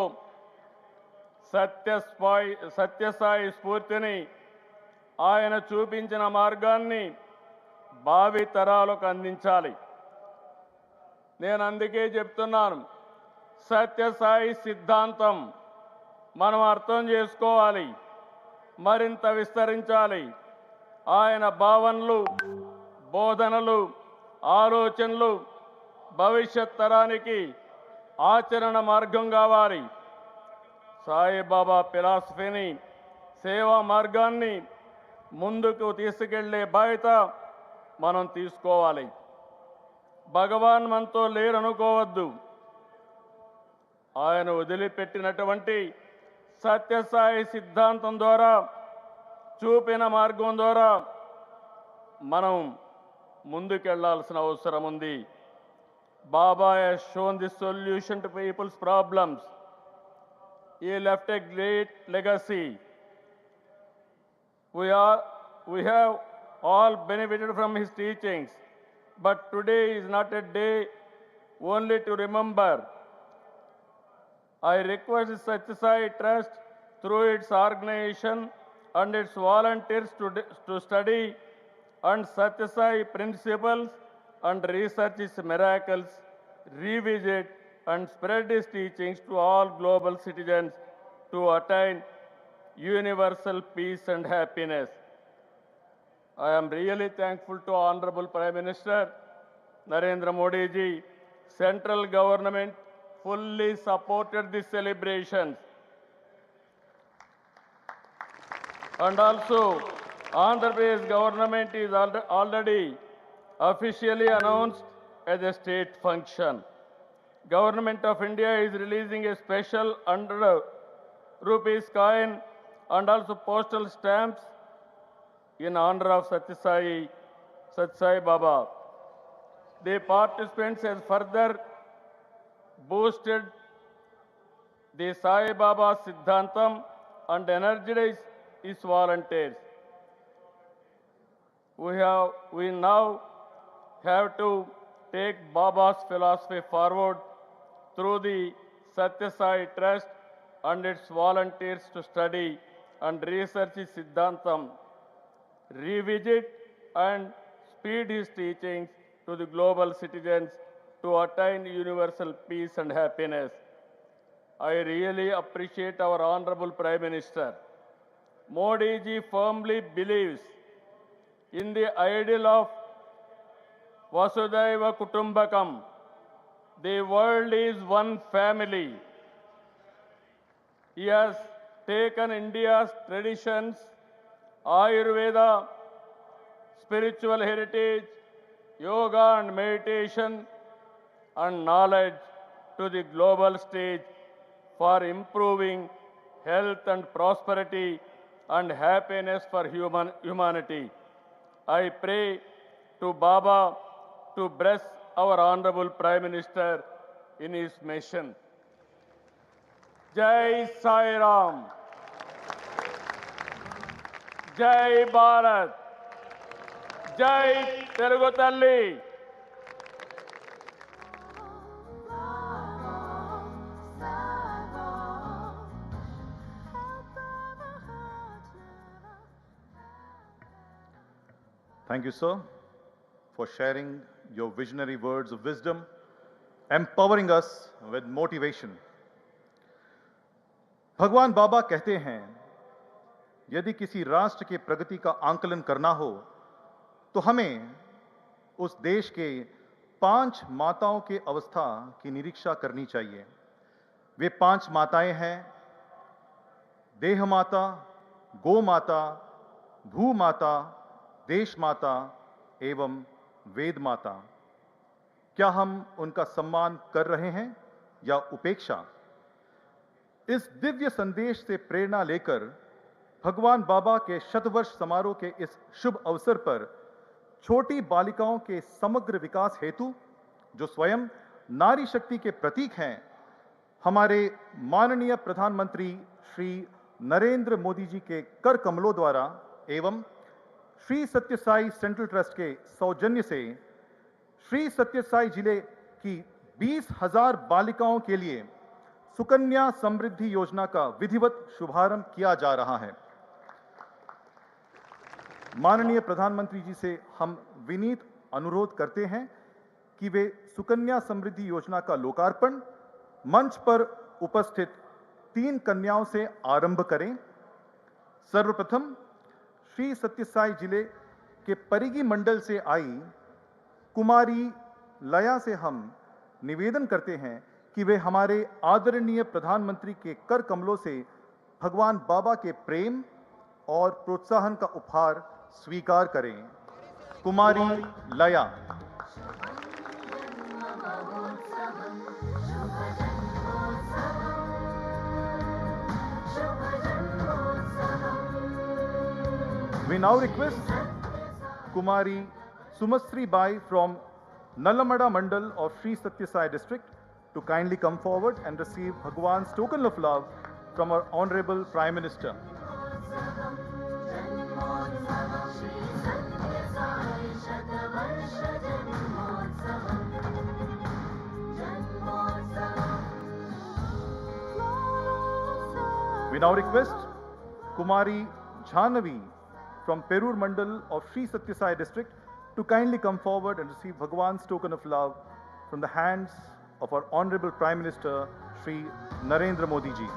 Speaker 6: సత్యసాయి స్ఫూర్తిని, ఆయన చూపించిన మార్గాన్ని భావి తరాలకు అందించాలి. నేను అందుకే చెప్తున్నాను, సత్యసాయి సిద్ధాంతం మనం అర్థం చేసుకోవాలి, మరింత విస్తరించాలి. ఆయన భావనలు, బోధనలు, ఆలోచనలు భవిష్యత్ తరానికి ఆచరణ మార్గం కావాలి. సాయిబాబా ఫిలాసఫీని, సేవా మార్గాన్ని ముందుకు తీసుకెళ్లే బాధ్యత మనం తీసుకోవాలి. భగవాన్ మనతో లేరనుకోవద్దు. ఆయన వదిలిపెట్టినటువంటి సత్యసాయి సిద్ధాంతం ద్వారా, చూపిన మార్గం ద్వారా మనం ముందుకెళ్లాల్సిన అవసరం ఉంది. Baba has shown the solution to people's problems. He left a great legacy. We have all benefited from his teachings, but today is not a day only to remember. I request the Satyasai Trust through its organization and its volunteers to study and Satyasai principles and research his miracles, revisit and spread his teachings to all global citizens to attain universal peace and happiness. I am really thankful to Honorable Prime Minister Narendra Modi ji. Central government fully supported the celebrations. And also, Andhra Pradesh government is already officially announced as a state function. Government of India is releasing a special 100 rupees coin and also postal stamps in honor of Satyasai Baba. The participants has further boosted the Sai Baba Siddhantam and energized its volunteers. We now have to take Baba's philosophy forward through the Satyasai Trust and its volunteers to study and research his Siddhantam, revisit and speed his teachings to the global citizens to attain universal peace and happiness. I really appreciate our Honorable Prime Minister. Modi ji firmly believes in the ideal of Vasudhaiva Kutumbakam. The world is one family. He has taken India's traditions, Ayurveda, spiritual heritage, yoga and meditation, and knowledge to the global stage for improving health and prosperity and happiness for humanity. I pray to Baba to bless our Honorable Prime Minister in his mission. Jai Sai Ram. Jai Bharat. Jai Telugu Talli.
Speaker 2: Thank you, sir, for sharing your visionary words of wisdom, empowering us with motivation. भगवान बाबा कहते हैं, यदि किसी राष्ट्र के प्रगति का आंकलन करना हो, तो हमें उस देश के 5 माताओं के अवस्था की निरीक्षा करनी चाहिए। वे 5 माताएं हैं: देह माता, गो माता, भू माता, देश माता एवं वेद माता। क्या हम उनका सम्मान कर रहे हैं या उपेक्षा? इस दिव्य संदेश से प्रेरणा लेकर भगवान बाबा के शतवर्ष समारोह के इस शुभ अवसर पर छोटी बालिकाओं के समग्र विकास हेतु, जो स्वयं नारी शक्ति के प्रतीक हैं, हमारे माननीय प्रधानमंत्री श्री नरेंद्र मोदी जी के कर कमलों द्वारा एवं श्री सत्य साई सेंट्रल ट्रस्ट के सौजन्य से श्री सत्य साई जिले की 20,000 बालिकाओं के लिए सुकन्या समृद्धि योजना का विधिवत शुभारंभ किया जा रहा है। माननीय प्रधानमंत्री जी से हम विनीत अनुरोध करते हैं कि वे सुकन्या समृद्धि योजना का लोकार्पण मंच पर उपस्थित 3 कन्याओं से आरंभ करें। सर्वप्रथम श्री सत्यसाई जिले के परिगी मंडल से आई कुमारी लया से हम निवेदन करते हैं कि वे हमारे आदरणीय प्रधानमंत्री के कर कमलों से भगवान बाबा के प्रेम और प्रोत्साहन का उपहार स्वीकार करें। कुमारी लया। We now request Kumari Sumasri Bai from Nalamada Mandal of Sri Satya Sai district to kindly come forward and receive Bhagwan's token of love from our Honorable Prime Minister. We now request Kumari Jhanavi from Perur Mandal of Sri Satya Sai district to kindly come forward and receive Bhagwan's token of love from the hands of our Honorable Prime Minister, Shri Narendra Modi ji.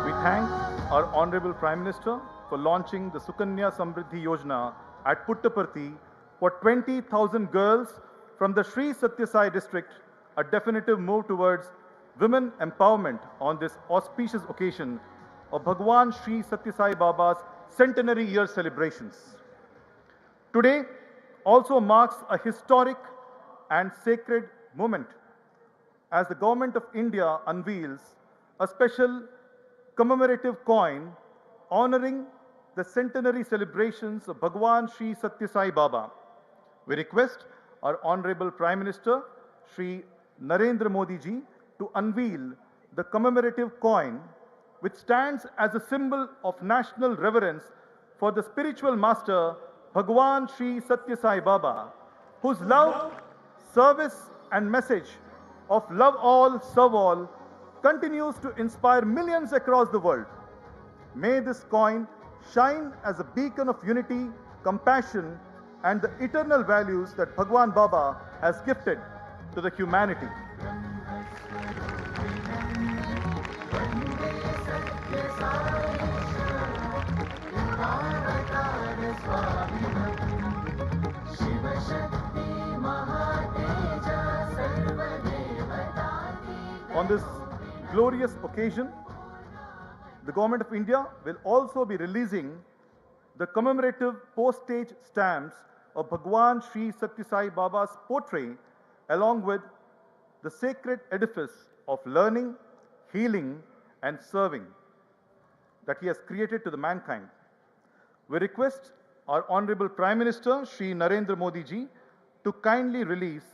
Speaker 2: We thank our Honorable Prime Minister for launching the Sukanya Samriddhi Yojana at Puttaparthi for 20,000 girls from the Sri Satya Sai district, a definitive move towards women empowerment on this auspicious occasion of Bhagwan Sri Satya Sai Baba's centenary year celebrations. Today also marks a historic and sacred moment as the Government of India unveils a special commemorative coin honoring the centenary celebrations of Bhagwan Sri Satya Sai Baba. We request our Honorable Prime Minister, Shri Narendra Modi ji, to unveil the commemorative coin, which stands as a symbol of national reverence for the spiritual master, Bhagwan Sri Satya Sai Baba, whose love, service, and message of love all, serve all continues to inspire millions across the world. May this coin shine as a beacon of unity, compassion, and the eternal values that Bhagwan Baba has gifted to the humanity. On this glorious occasion, the Government of India will also be releasing the commemorative postage stamps of Bhagwan Sri Satya Sai Baba's portrait along with the sacred edifice of learning, healing, and serving that he has created to the mankind. We request our Honorable Prime Minister Shri Narendra Modi ji to kindly release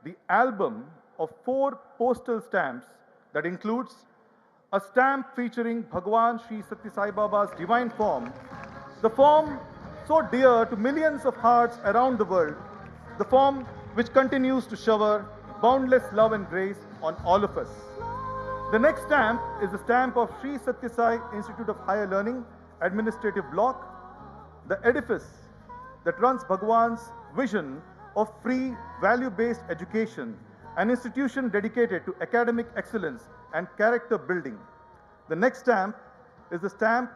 Speaker 2: the album of 4 postal stamps that includes a stamp featuring Bhagwan Sri Satya Sai Baba's divine form, the form so dear to millions of hearts around the world, the form which continues to shower boundless love and grace on all of us. The next stamp is the stamp of Sri Satya Sai Institute of Higher Learning, Administrative Block, the edifice that runs Bhagwan's vision of free, value-based education, an institution dedicated to academic excellence and character building. The next stamp is the stamp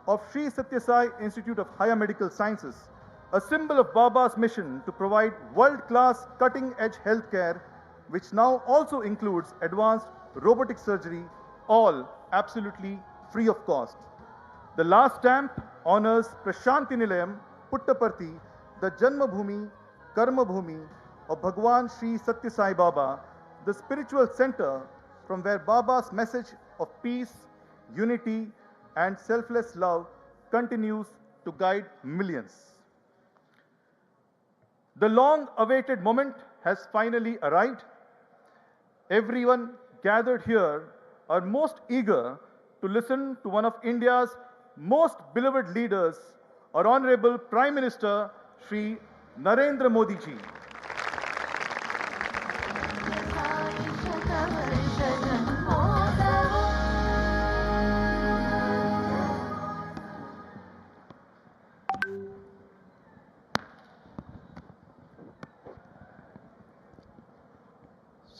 Speaker 2: of Sri Satya Sai Institute of Higher Medical Sciences, a symbol of Baba's mission to provide world-class cutting-edge healthcare, which now also includes advanced robotic surgery, all absolutely free of cost. The last stamp honors Prashanti Nilayam, Puttaparthi, the Janma Bhumi, Karma Bhumi of Bhagwan Sri Satya Sai Baba, the spiritual center from where Baba's message of peace, unity, and selfless love continues to guide millions. The long-awaited moment has finally arrived. Everyone gathered here are most eager to listen to one of India's most beloved leaders, our Honorable Prime Minister Shri Narendra Modi ji.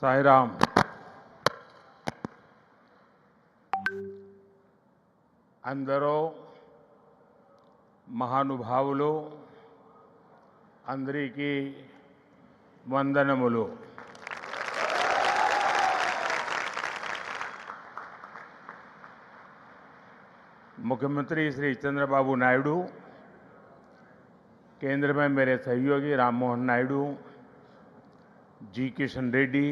Speaker 7: Sai Ram అందరూ మహానుభావులు అందరికీ వందనములు. मुख्यमंत्री श्री चंद्रबाबू नायडू, केंद्र में मेरे सहयोगी राम मोहन नायडू, जी किशन रेड्डी,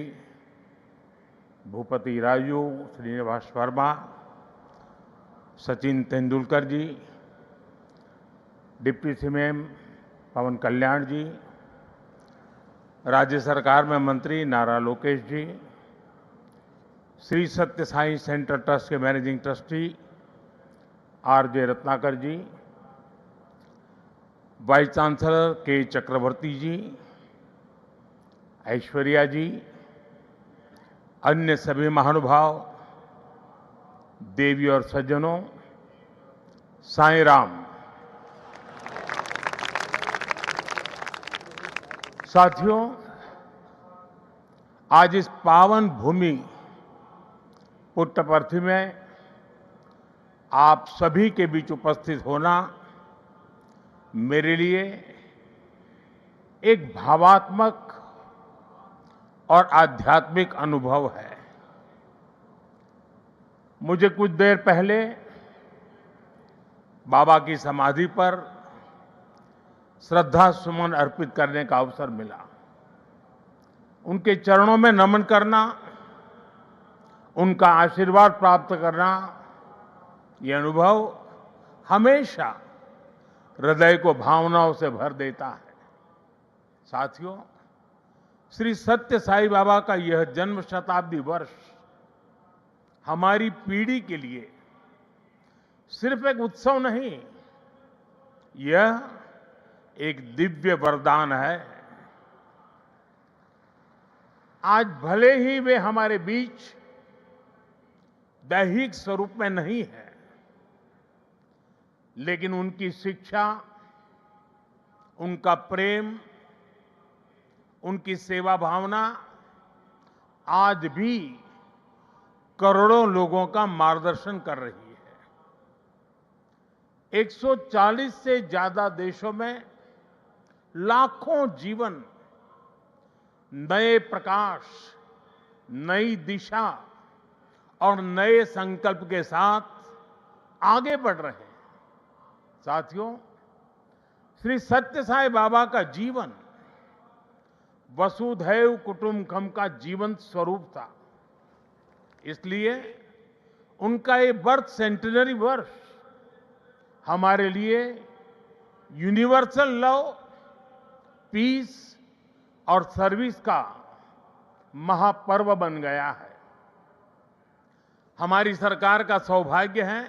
Speaker 7: भूपति राजू, श्रीनिवास वर्मा, सचिन तेंदुलकर जी, deputy CM पवन कल्याण जी, राज्य सरकार में मंत्री नारा लोकेश जी, श्री सत्य साई सेंटर ट्रस्ट के मैनेजिंग ट्रस्टी आरजे रत्नाकर जी, वाइस चांसलर के चक्रवर्ती जी, ऐश्वर्या जी, अन्य सभी महानुभाव, देवी और सज्जनों, साईं राम। साथियों, आज इस पावन भूमि पुट्टपर्थी में आप सभी के बीच उपस्थित होना मेरे लिए एक भावात्मक और आध्यात्मिक अनुभव है। मुझे कुछ देर पहले बाबा की समाधि पर श्रद्धा सुमन अर्पित करने का अवसर मिला। उनके चरणों में नमन करना, उनका आशीर्वाद प्राप्त करना, ये अनुभव हमेशा हृदय को भावनाओं से भर देता है। साथियों, श्री सत्य साई बाबा का यह जन्म शताब्दी वर्ष हमारी पीढ़ी के लिए सिर्फ एक उत्सव नहीं, यह एक दिव्य वरदान है। आज भले ही वे हमारे बीच दैहिक स्वरूप में नहीं है, लेकिन उनकी शिक्षा, उनका प्रेम, उनकी सेवा भावना आज भी करोड़ों लोगों का मार्गदर्शन कर रही है। 140 से ज्यादा देशों में लाखों जीवन नए प्रकाश, नई दिशा और नए संकल्प के साथ आगे बढ़ रहे हैं। साथियों, श्री सत्य साई बाबा का जीवन वसुधैव कुटुंबकम का जीवंत स्वरूप था। इसलिए उनका ये बर्थ सेंटिनरी वर्ष हमारे लिए यूनिवर्सल लव, पीस और सर्विस का महापर्व बन गया है। हमारी सरकार का सौभाग्य है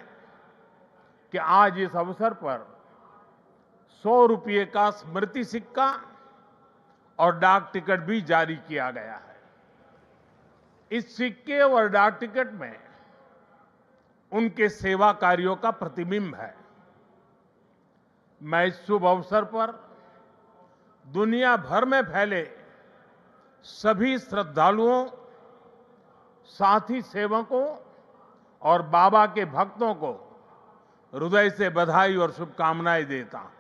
Speaker 7: कि आज इस अवसर पर 100 रुपये का स्मृति सिक्का और डाक टिकट भी जारी किया गया है। इस सिक्के और डाक टिकट में उनके सेवा कार्यों का प्रतिबिंब है। मैं इस शुभ अवसर पर दुनिया भर में फैले सभी श्रद्धालुओं, साथी सेवकों और बाबा के भक्तों को हृदय से बधाई और शुभकामनाएं देता हूं।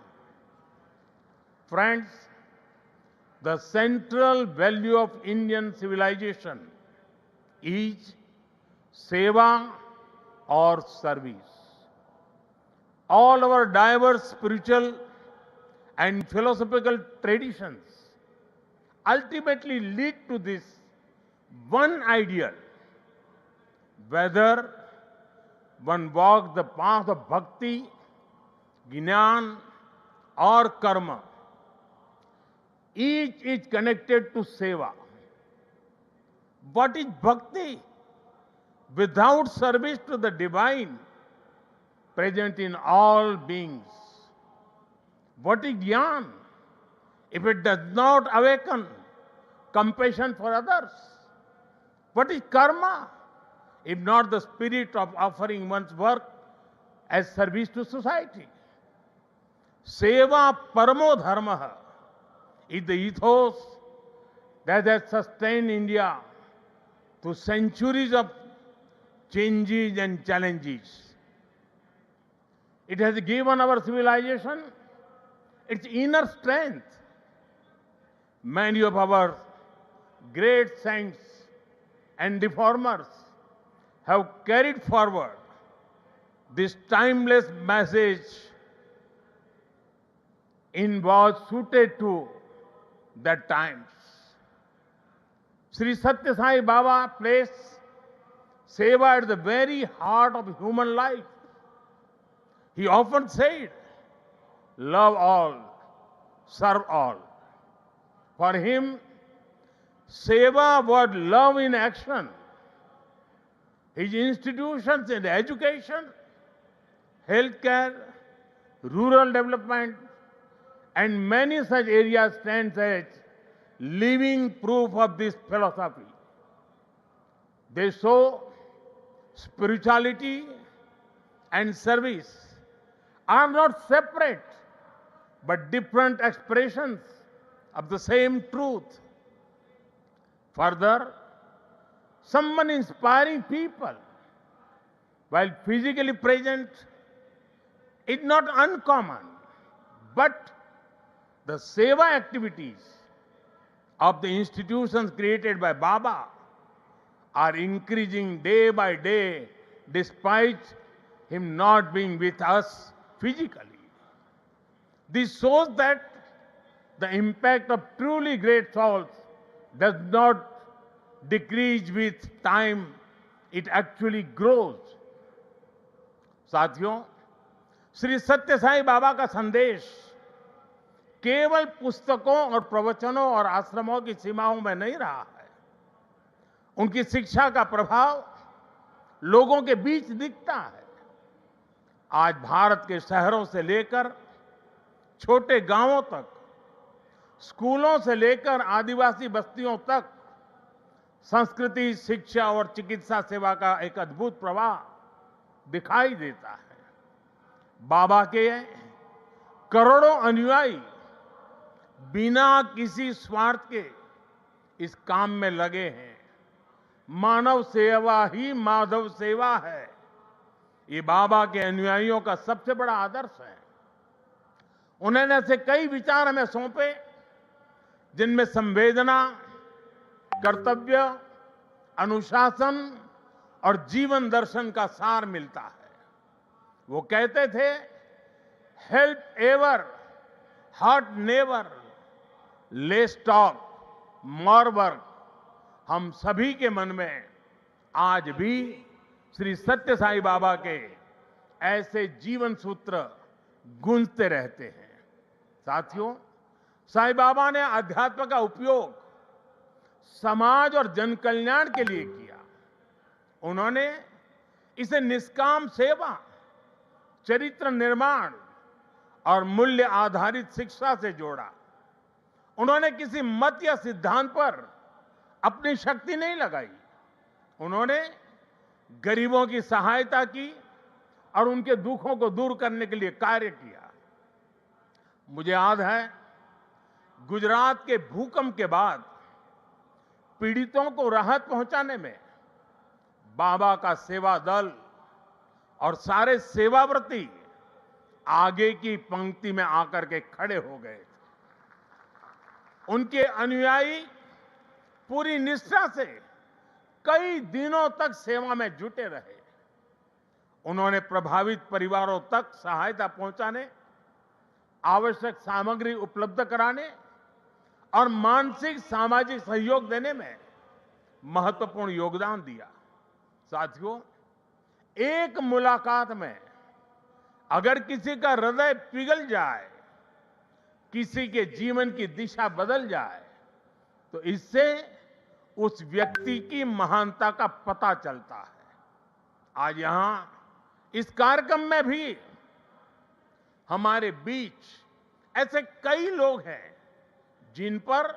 Speaker 7: Friends, the central value of Indian civilization is seva or service. All our diverse spiritual and philosophical traditions ultimately lead to this one ideal. Whether one walks the path of bhakti, jnana or karma, each is connected to seva. What is bhakti without service to the divine present in all beings? What is jnana if it does not awaken compassion for others? What is karma if not the spirit of offering one's work as service to society? Seva paramo dharma is the ethos that has sustained India through centuries of changes and challenges. It has given our civilization its inner strength. Many of our great saints and reformers have carried forward this timeless message in was suited to that times. Sri Satya Sai Baba placed seva at the very heart of human life. He often said, love all, serve all. For him, seva was love in action. His institutions in education, healthcare, rural development, and many such areas stand as living proof of this philosophy. They show spirituality and service are not separate but different expressions of the same truth. Further, someone inspiring people while physically present is not uncommon, but the seva activities of the institutions created by Baba are increasing day by day despite him not being with us physically. This shows that the impact of truly great souls does not decrease with time, it actually grows. साथियों, श्री सत्य साई बाबा का संदेश केवल पुस्तकों और प्रवचनों और आश्रमों की सीमाओं में नहीं रहा है। उनकी शिक्षा का प्रभाव लोगों के बीच दिखता है। आज भारत के शहरों से लेकर छोटे गांवों तक, स्कूलों से लेकर आदिवासी बस्तियों तक संस्कृति, शिक्षा और चिकित्सा सेवा का एक अद्भुत प्रवाह दिखाई देता है। बाबा के करोड़ों अनुयायी बिना किसी स्वार्थ के इस काम में लगे हैं। मानव सेवा ही माधव सेवा है। ये बाबा के अनुयायियों का सबसे बड़ा आदर्श है। उन्होंने ऐसे कई विचार हमें सौंपे जिनमें संवेदना, कर्तव्य, अनुशासन और जीवन दर्शन का सार मिलता है। वो कहते थे, help ever, hurt never, less talk, more work. हम सभी के मन में आज भी श्री सत्य साईं बाबा के ऐसे जीवन सूत्र गूंजते रहते हैं। साथियों, साईं बाबा ने अध्यात्म का उपयोग समाज और जन कल्याण के लिए किया। उन्होंने इसे निष्काम सेवा, चरित्र निर्माण और मूल्य आधारित शिक्षा से जोड़ा। उन्होंने किसी मत या सिद्धांत पर अपनी शक्ति नहीं लगाई। उन्होंने गरीबों की सहायता की और उनके दुखों को दूर करने के लिए कार्य किया। मुझे याद है, गुजरात के भूकंप के बाद पीड़ितों को राहत पहुंचाने में बाबा का सेवा दल और सारे सेवाव्रती आगे की पंक्ति में आकर के खड़े हो गए थे। उनके अनुयायी पूरी निष्ठा से कई दिनों तक सेवा में जुटे रहे। उन्होंने प्रभावित परिवारों तक सहायता पहुंचाने, आवश्यक सामग्री उपलब्ध कराने और मानसिक सामाजिक सहयोग देने में महत्वपूर्ण योगदान दिया। साथियों, एक मुलाकात में अगर किसी का हृदय पिघल जाए, किसी के जीवन की दिशा बदल जाए, तो इससे उस व्यक्ति की महानता का पता चलता है। आज यहां इस कार्यक्रम में भी हमारे बीच ऐसे कई लोग हैं जिन पर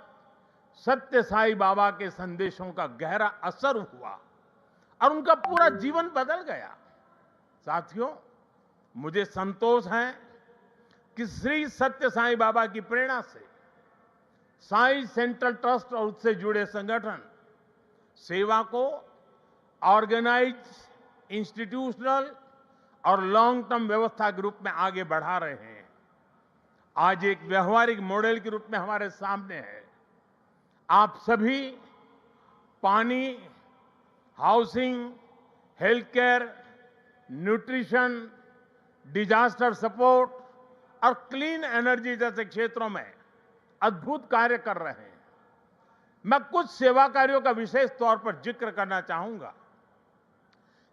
Speaker 7: सत्य साईं बाबा के संदेशों का गहरा असर हुआ और उनका पूरा जीवन बदल गया। साथियों, मुझे संतोष है कि श्री सत्य साईं बाबा की प्रेरणा से साईं सेंट्रल ट्रस्ट और उससे जुड़े संगठन सेवा को ऑर्गेनाइज, इंस्टीट्यूशनल और लॉन्ग टर्म व्यवस्था के रूप में आगे बढ़ा रहे हैं। आज एक व्यवहारिक मॉडल के रूप में हमारे सामने है। आप सभी पानी, housing, health care, nutrition, disaster support और क्लीन एनर्जी जैसे क्षेत्रों में अद्भुत कार्य कर रहे हैं। मैं कुछ सेवा कार्यों का विशेष तौर पर जिक्र करना चाहूंगा।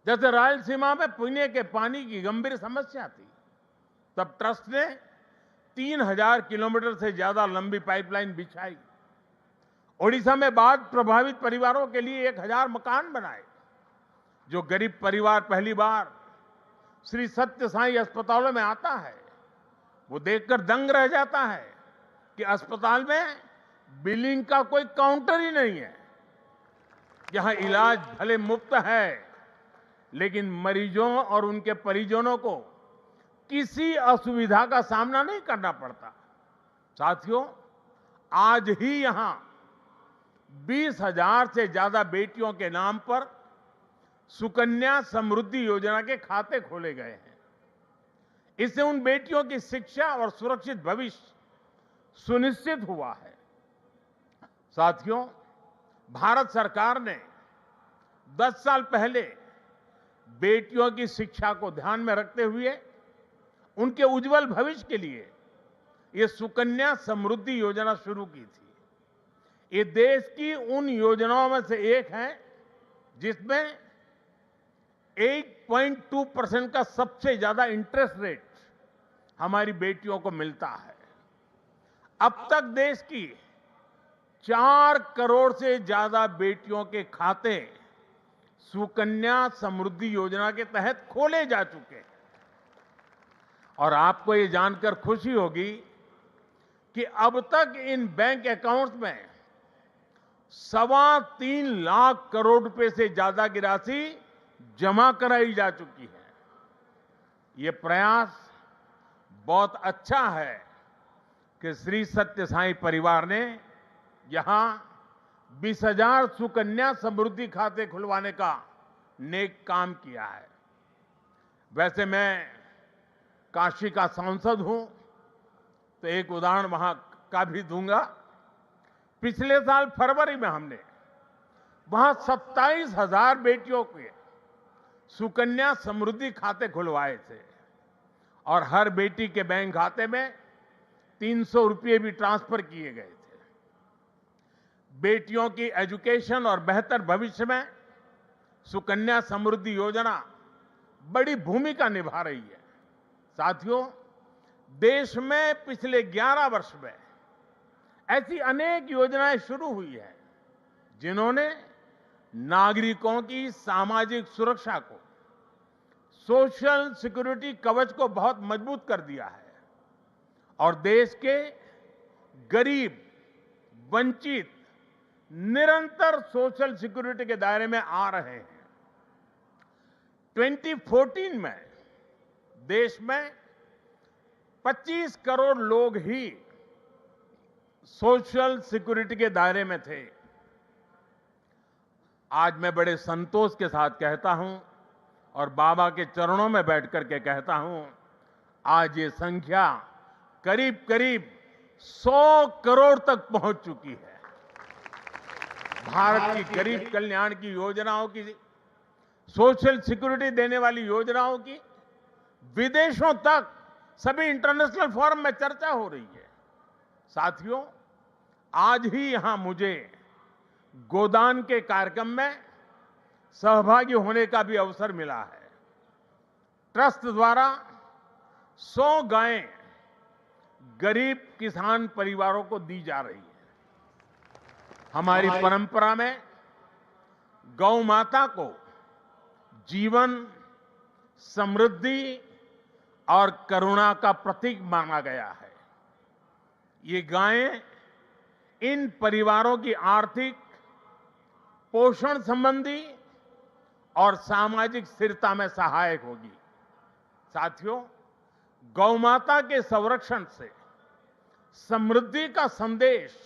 Speaker 7: जैसे रायलसीमा में पीने के पानी की गंभीर समस्या थी, तब ट्रस्ट ने 3000 किलोमीटर से ज्यादा लंबी पाइपलाइन बिछाई। ओडिशा में बाढ़ प्रभावित परिवारों के लिए 1000 मकान बनाए। जो गरीब परिवार पहली बार श्री सत्य साईं अस्पतालों में आता है, वो देखकर दंग रह जाता है कि अस्पताल में बिलिंग का कोई काउंटर ही नहीं है। यहां इलाज भले मुफ्त है, लेकिन मरीजों और उनके परिजनों को किसी असुविधा का सामना नहीं करना पड़ता। साथियों, आज ही यहां 20,000 से ज्यादा बेटियों के नाम पर सुकन्या समृद्धि योजना के खाते खोले गए हैं। इससे उन बेटियों की शिक्षा और सुरक्षित भविष्य सुनिश्चित हुआ है। साथियों, भारत सरकार ने 10 साल पहले बेटियों की शिक्षा को ध्यान में रखते हुए उनके उज्जवल भविष्य के लिए ये सुकन्या समृद्धि योजना शुरू की थी। ये देश की उन योजनाओं में से एक है जिसमें 8.2% का सबसे ज्यादा इंटरेस्ट रेट हमारी बेटियों को मिलता है। अब तक देश की 4 करोड़ से ज्यादा बेटियों के खाते सुकन्या समृद्धि योजना के तहत खोले जा चुके हैं। और आपको ये जानकर खुशी होगी कि अब तक इन बैंक अकाउंट्स में 3.25 लाख करोड़ रुपए से ज्यादा की राशि जमा कराई जा चुकी है। ये प्रयास बहुत अच्छा है कि श्री सत्य साईं परिवार ने यहां 20,000 सुकन्या समृद्धि खाते खुलवाने का नेक काम किया है। वैसे मैं काशी का सांसद हूं, तो एक उदाहरण वहां का भी दूंगा। पिछले साल फरवरी में हमने वहां 27,000 बेटियों के सुकन्या समृद्धि खाते खुलवाए थे और हर बेटी के बैंक खाते में 300 रुपये भी ट्रांसफर किए गए थे। बेटियों की एजुकेशन और बेहतर भविष्य में सुकन्या समृद्धि योजना बड़ी भूमिका निभा रही है। साथियों, देश में पिछले 11 वर्ष में ऐसी अनेक योजनाएं शुरू हुई है जिन्होंने नागरिकों की सामाजिक सुरक्षा को, सोशल सिक्योरिटी कवच को बहुत मजबूत कर दिया है और देश के गरीब, वंचित निरंतर सोशल सिक्योरिटी के दायरे में आ रहे हैं। 2014 में देश में 25 करोड़ लोग ही सोशल सिक्योरिटी के दायरे में थे। आज मैं बड़े संतोष के साथ कहता हूं और बाबा के चरणों में बैठ करके कहता हूं, आज ये संख्या करीब करीब 100 करोड़ तक पहुंच चुकी है। भारत की गरीब कल्याण की योजनाओं की, सोशल सिक्योरिटी देने वाली योजनाओं की विदेशों तक सभी इंटरनेशनल फोरम में चर्चा हो रही है। साथियों, आज ही यहां मुझे गोदान के कार्यक्रम में सहभागी होने का भी अवसर मिला है। ट्रस्ट द्वारा 100 गायें गरीब किसान परिवारों को दी जा रही है। हमारी परंपरा में गौ माता को जीवन, समृद्धि और करुणा का प्रतीक माना गया है। ये गायें इन परिवारों की आर्थिक, पोषण संबंधी और सामाजिक स्थिरता में सहायक होगी। साथियों, गौ माता के संरक्षण से समृद्धि का संदेश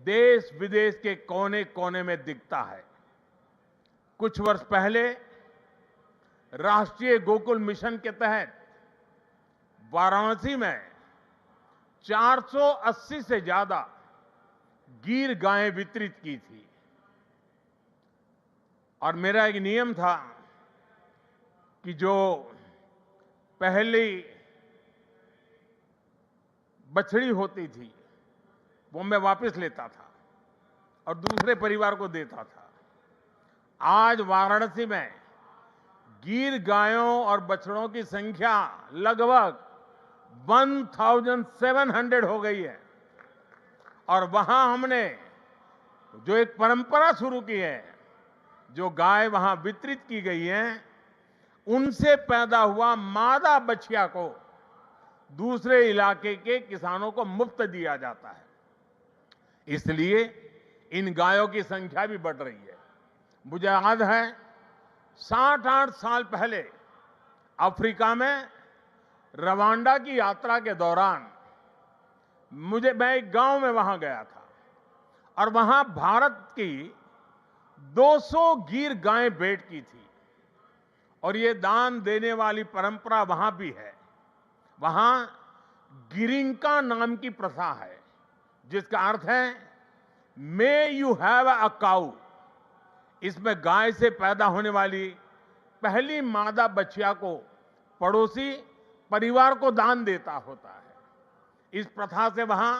Speaker 7: देश विदेश के कोने कोने में दिखता है। कुछ वर्ष पहले राष्ट्रीय गोकुल मिशन के तहत वाराणसी में 480 से ज्यादा गीर गायें वितरित की थी और मेरा एक नियम था कि जो पहली बछड़ी होती थी वो मैं वापस लेता था और दूसरे परिवार को देता था। आज वाराणसी में गीर गायों और बछड़ों की संख्या लगभग 1700 हो गई है और वहां हमने जो एक परंपरा शुरू की है, जो गाय वहां वितरित की गई है, उनसे पैदा हुआ मादा बछिया को दूसरे इलाके के किसानों को मुफ्त दिया जाता है। इसलिए इन गायों की संख्या भी बढ़ रही है। मुझे याद है 60-8 साल पहले अफ्रीका में रवांडा की यात्रा के दौरान मैं एक गांव में वहां गया था और वहां भारत की 200 गीर गायें भेंट की थी और ये दान देने वाली परंपरा वहां भी है। वहां गिरिंका नाम की प्रथा है जिसका अर्थ है मे यू हैव अ काऊ। इसमें गाय से पैदा होने वाली पहली मादा बछिया को पड़ोसी परिवार को दान देता होता है। इस प्रथा से वहां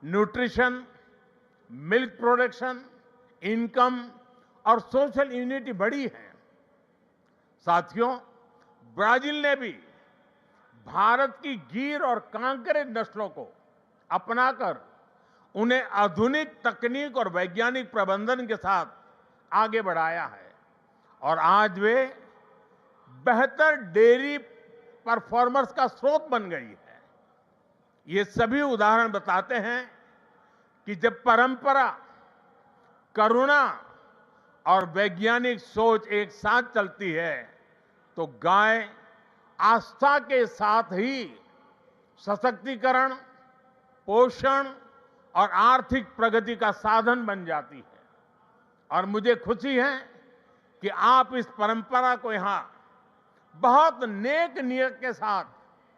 Speaker 7: न्यूट्रिशन, मिल्क प्रोडक्शन, इनकम और सोशल यूनिटी बढ़ी है। साथियों, ब्राजील ने भी भारत की गीर और कांकरे नस्लों को अपनाकर उन्हें आधुनिक तकनीक और वैज्ञानिक प्रबंधन के साथ आगे बढ़ाया है और आज वे बेहतर डेयरी परफॉर्मर्स का स्रोत बन गई है। ये सभी उदाहरण बताते हैं कि जब परंपरा करुणा और वैज्ञानिक सोच एक साथ चलती है तो गाय आस्था के साथ ही सशक्तिकरण, पोषण और आर्थिक प्रगति का साधन बन जाती है। और मुझे खुशी है कि आप इस परंपरा को यहां बहुत नेक नियत के साथ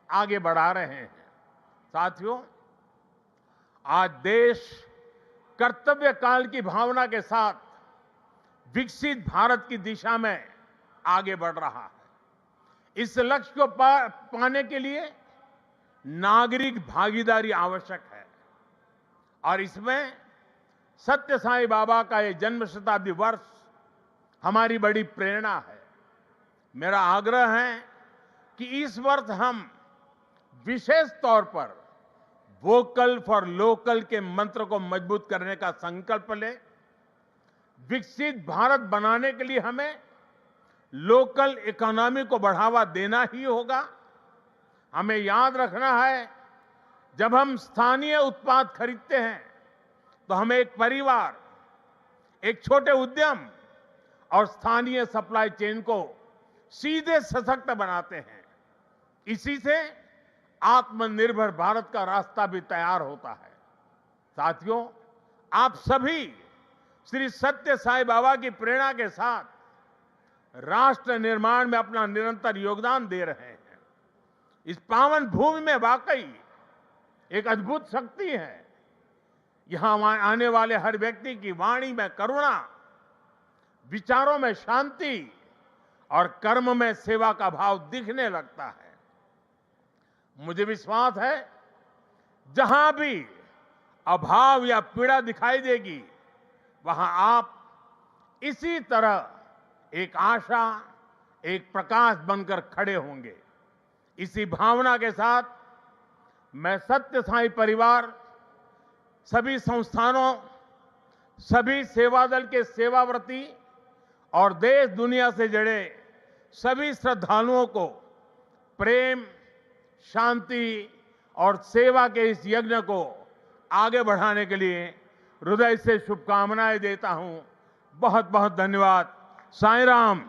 Speaker 7: आगे बढ़ा रहे हैं। साथियों, आज देश कर्तव्य काल की भावना के साथ विकसित भारत की दिशा में आगे बढ़ रहा है। इस लक्ष्य को पाने के लिए नागरिक भागीदारी आवश्यक है और इसमें सत्य साईं बाबा का ये जन्म शताब्दी वर्ष हमारी बड़ी प्रेरणा है। मेरा आग्रह है कि इस वर्ष हम विशेष तौर पर वोकल फॉर लोकल के मंत्र को मजबूत करने का संकल्प लें। विकसित भारत बनाने के लिए हमें लोकल इकोनॉमी को बढ़ावा देना ही होगा। हमें याद रखना है, जब हम स्थानीय उत्पाद खरीदते हैं तो हमें एक परिवार, एक छोटे उद्यम और स्थानीय सप्लाई चेन को सीधे सशक्त बनाते हैं। इसी से आत्मनिर्भर भारत का रास्ता भी तैयार होता है। साथियों, आप सभी श्री सत्य साईं बाबा की प्रेरणा के साथ राष्ट्र निर्माण में अपना निरंतर योगदान दे रहे हैं। इस पावन भूमि में वाकई एक अद्भुत शक्ति है। यहां आने वाले हर व्यक्ति की वाणी में करुणा, विचारों में शांति और कर्म में सेवा का भाव दिखने लगता है। मुझे विश्वास है, जहां भी अभाव या पीड़ा दिखाई देगी, वहां आप इसी तरह एक आशा, एक प्रकाश बनकर खड़े होंगे। इसी भावना के साथ मैं सत्य साईं परिवार, सभी संस्थानों, सभी सेवा दल के सेवाव्रती और देश दुनिया से जुड़े सभी श्रद्धालुओं को प्रेम, शांति और सेवा के इस यज्ञ को आगे बढ़ाने के लिए हृदय से शुभकामनाएं देता हूं। बहुत बहुत धन्यवाद। साईं राम।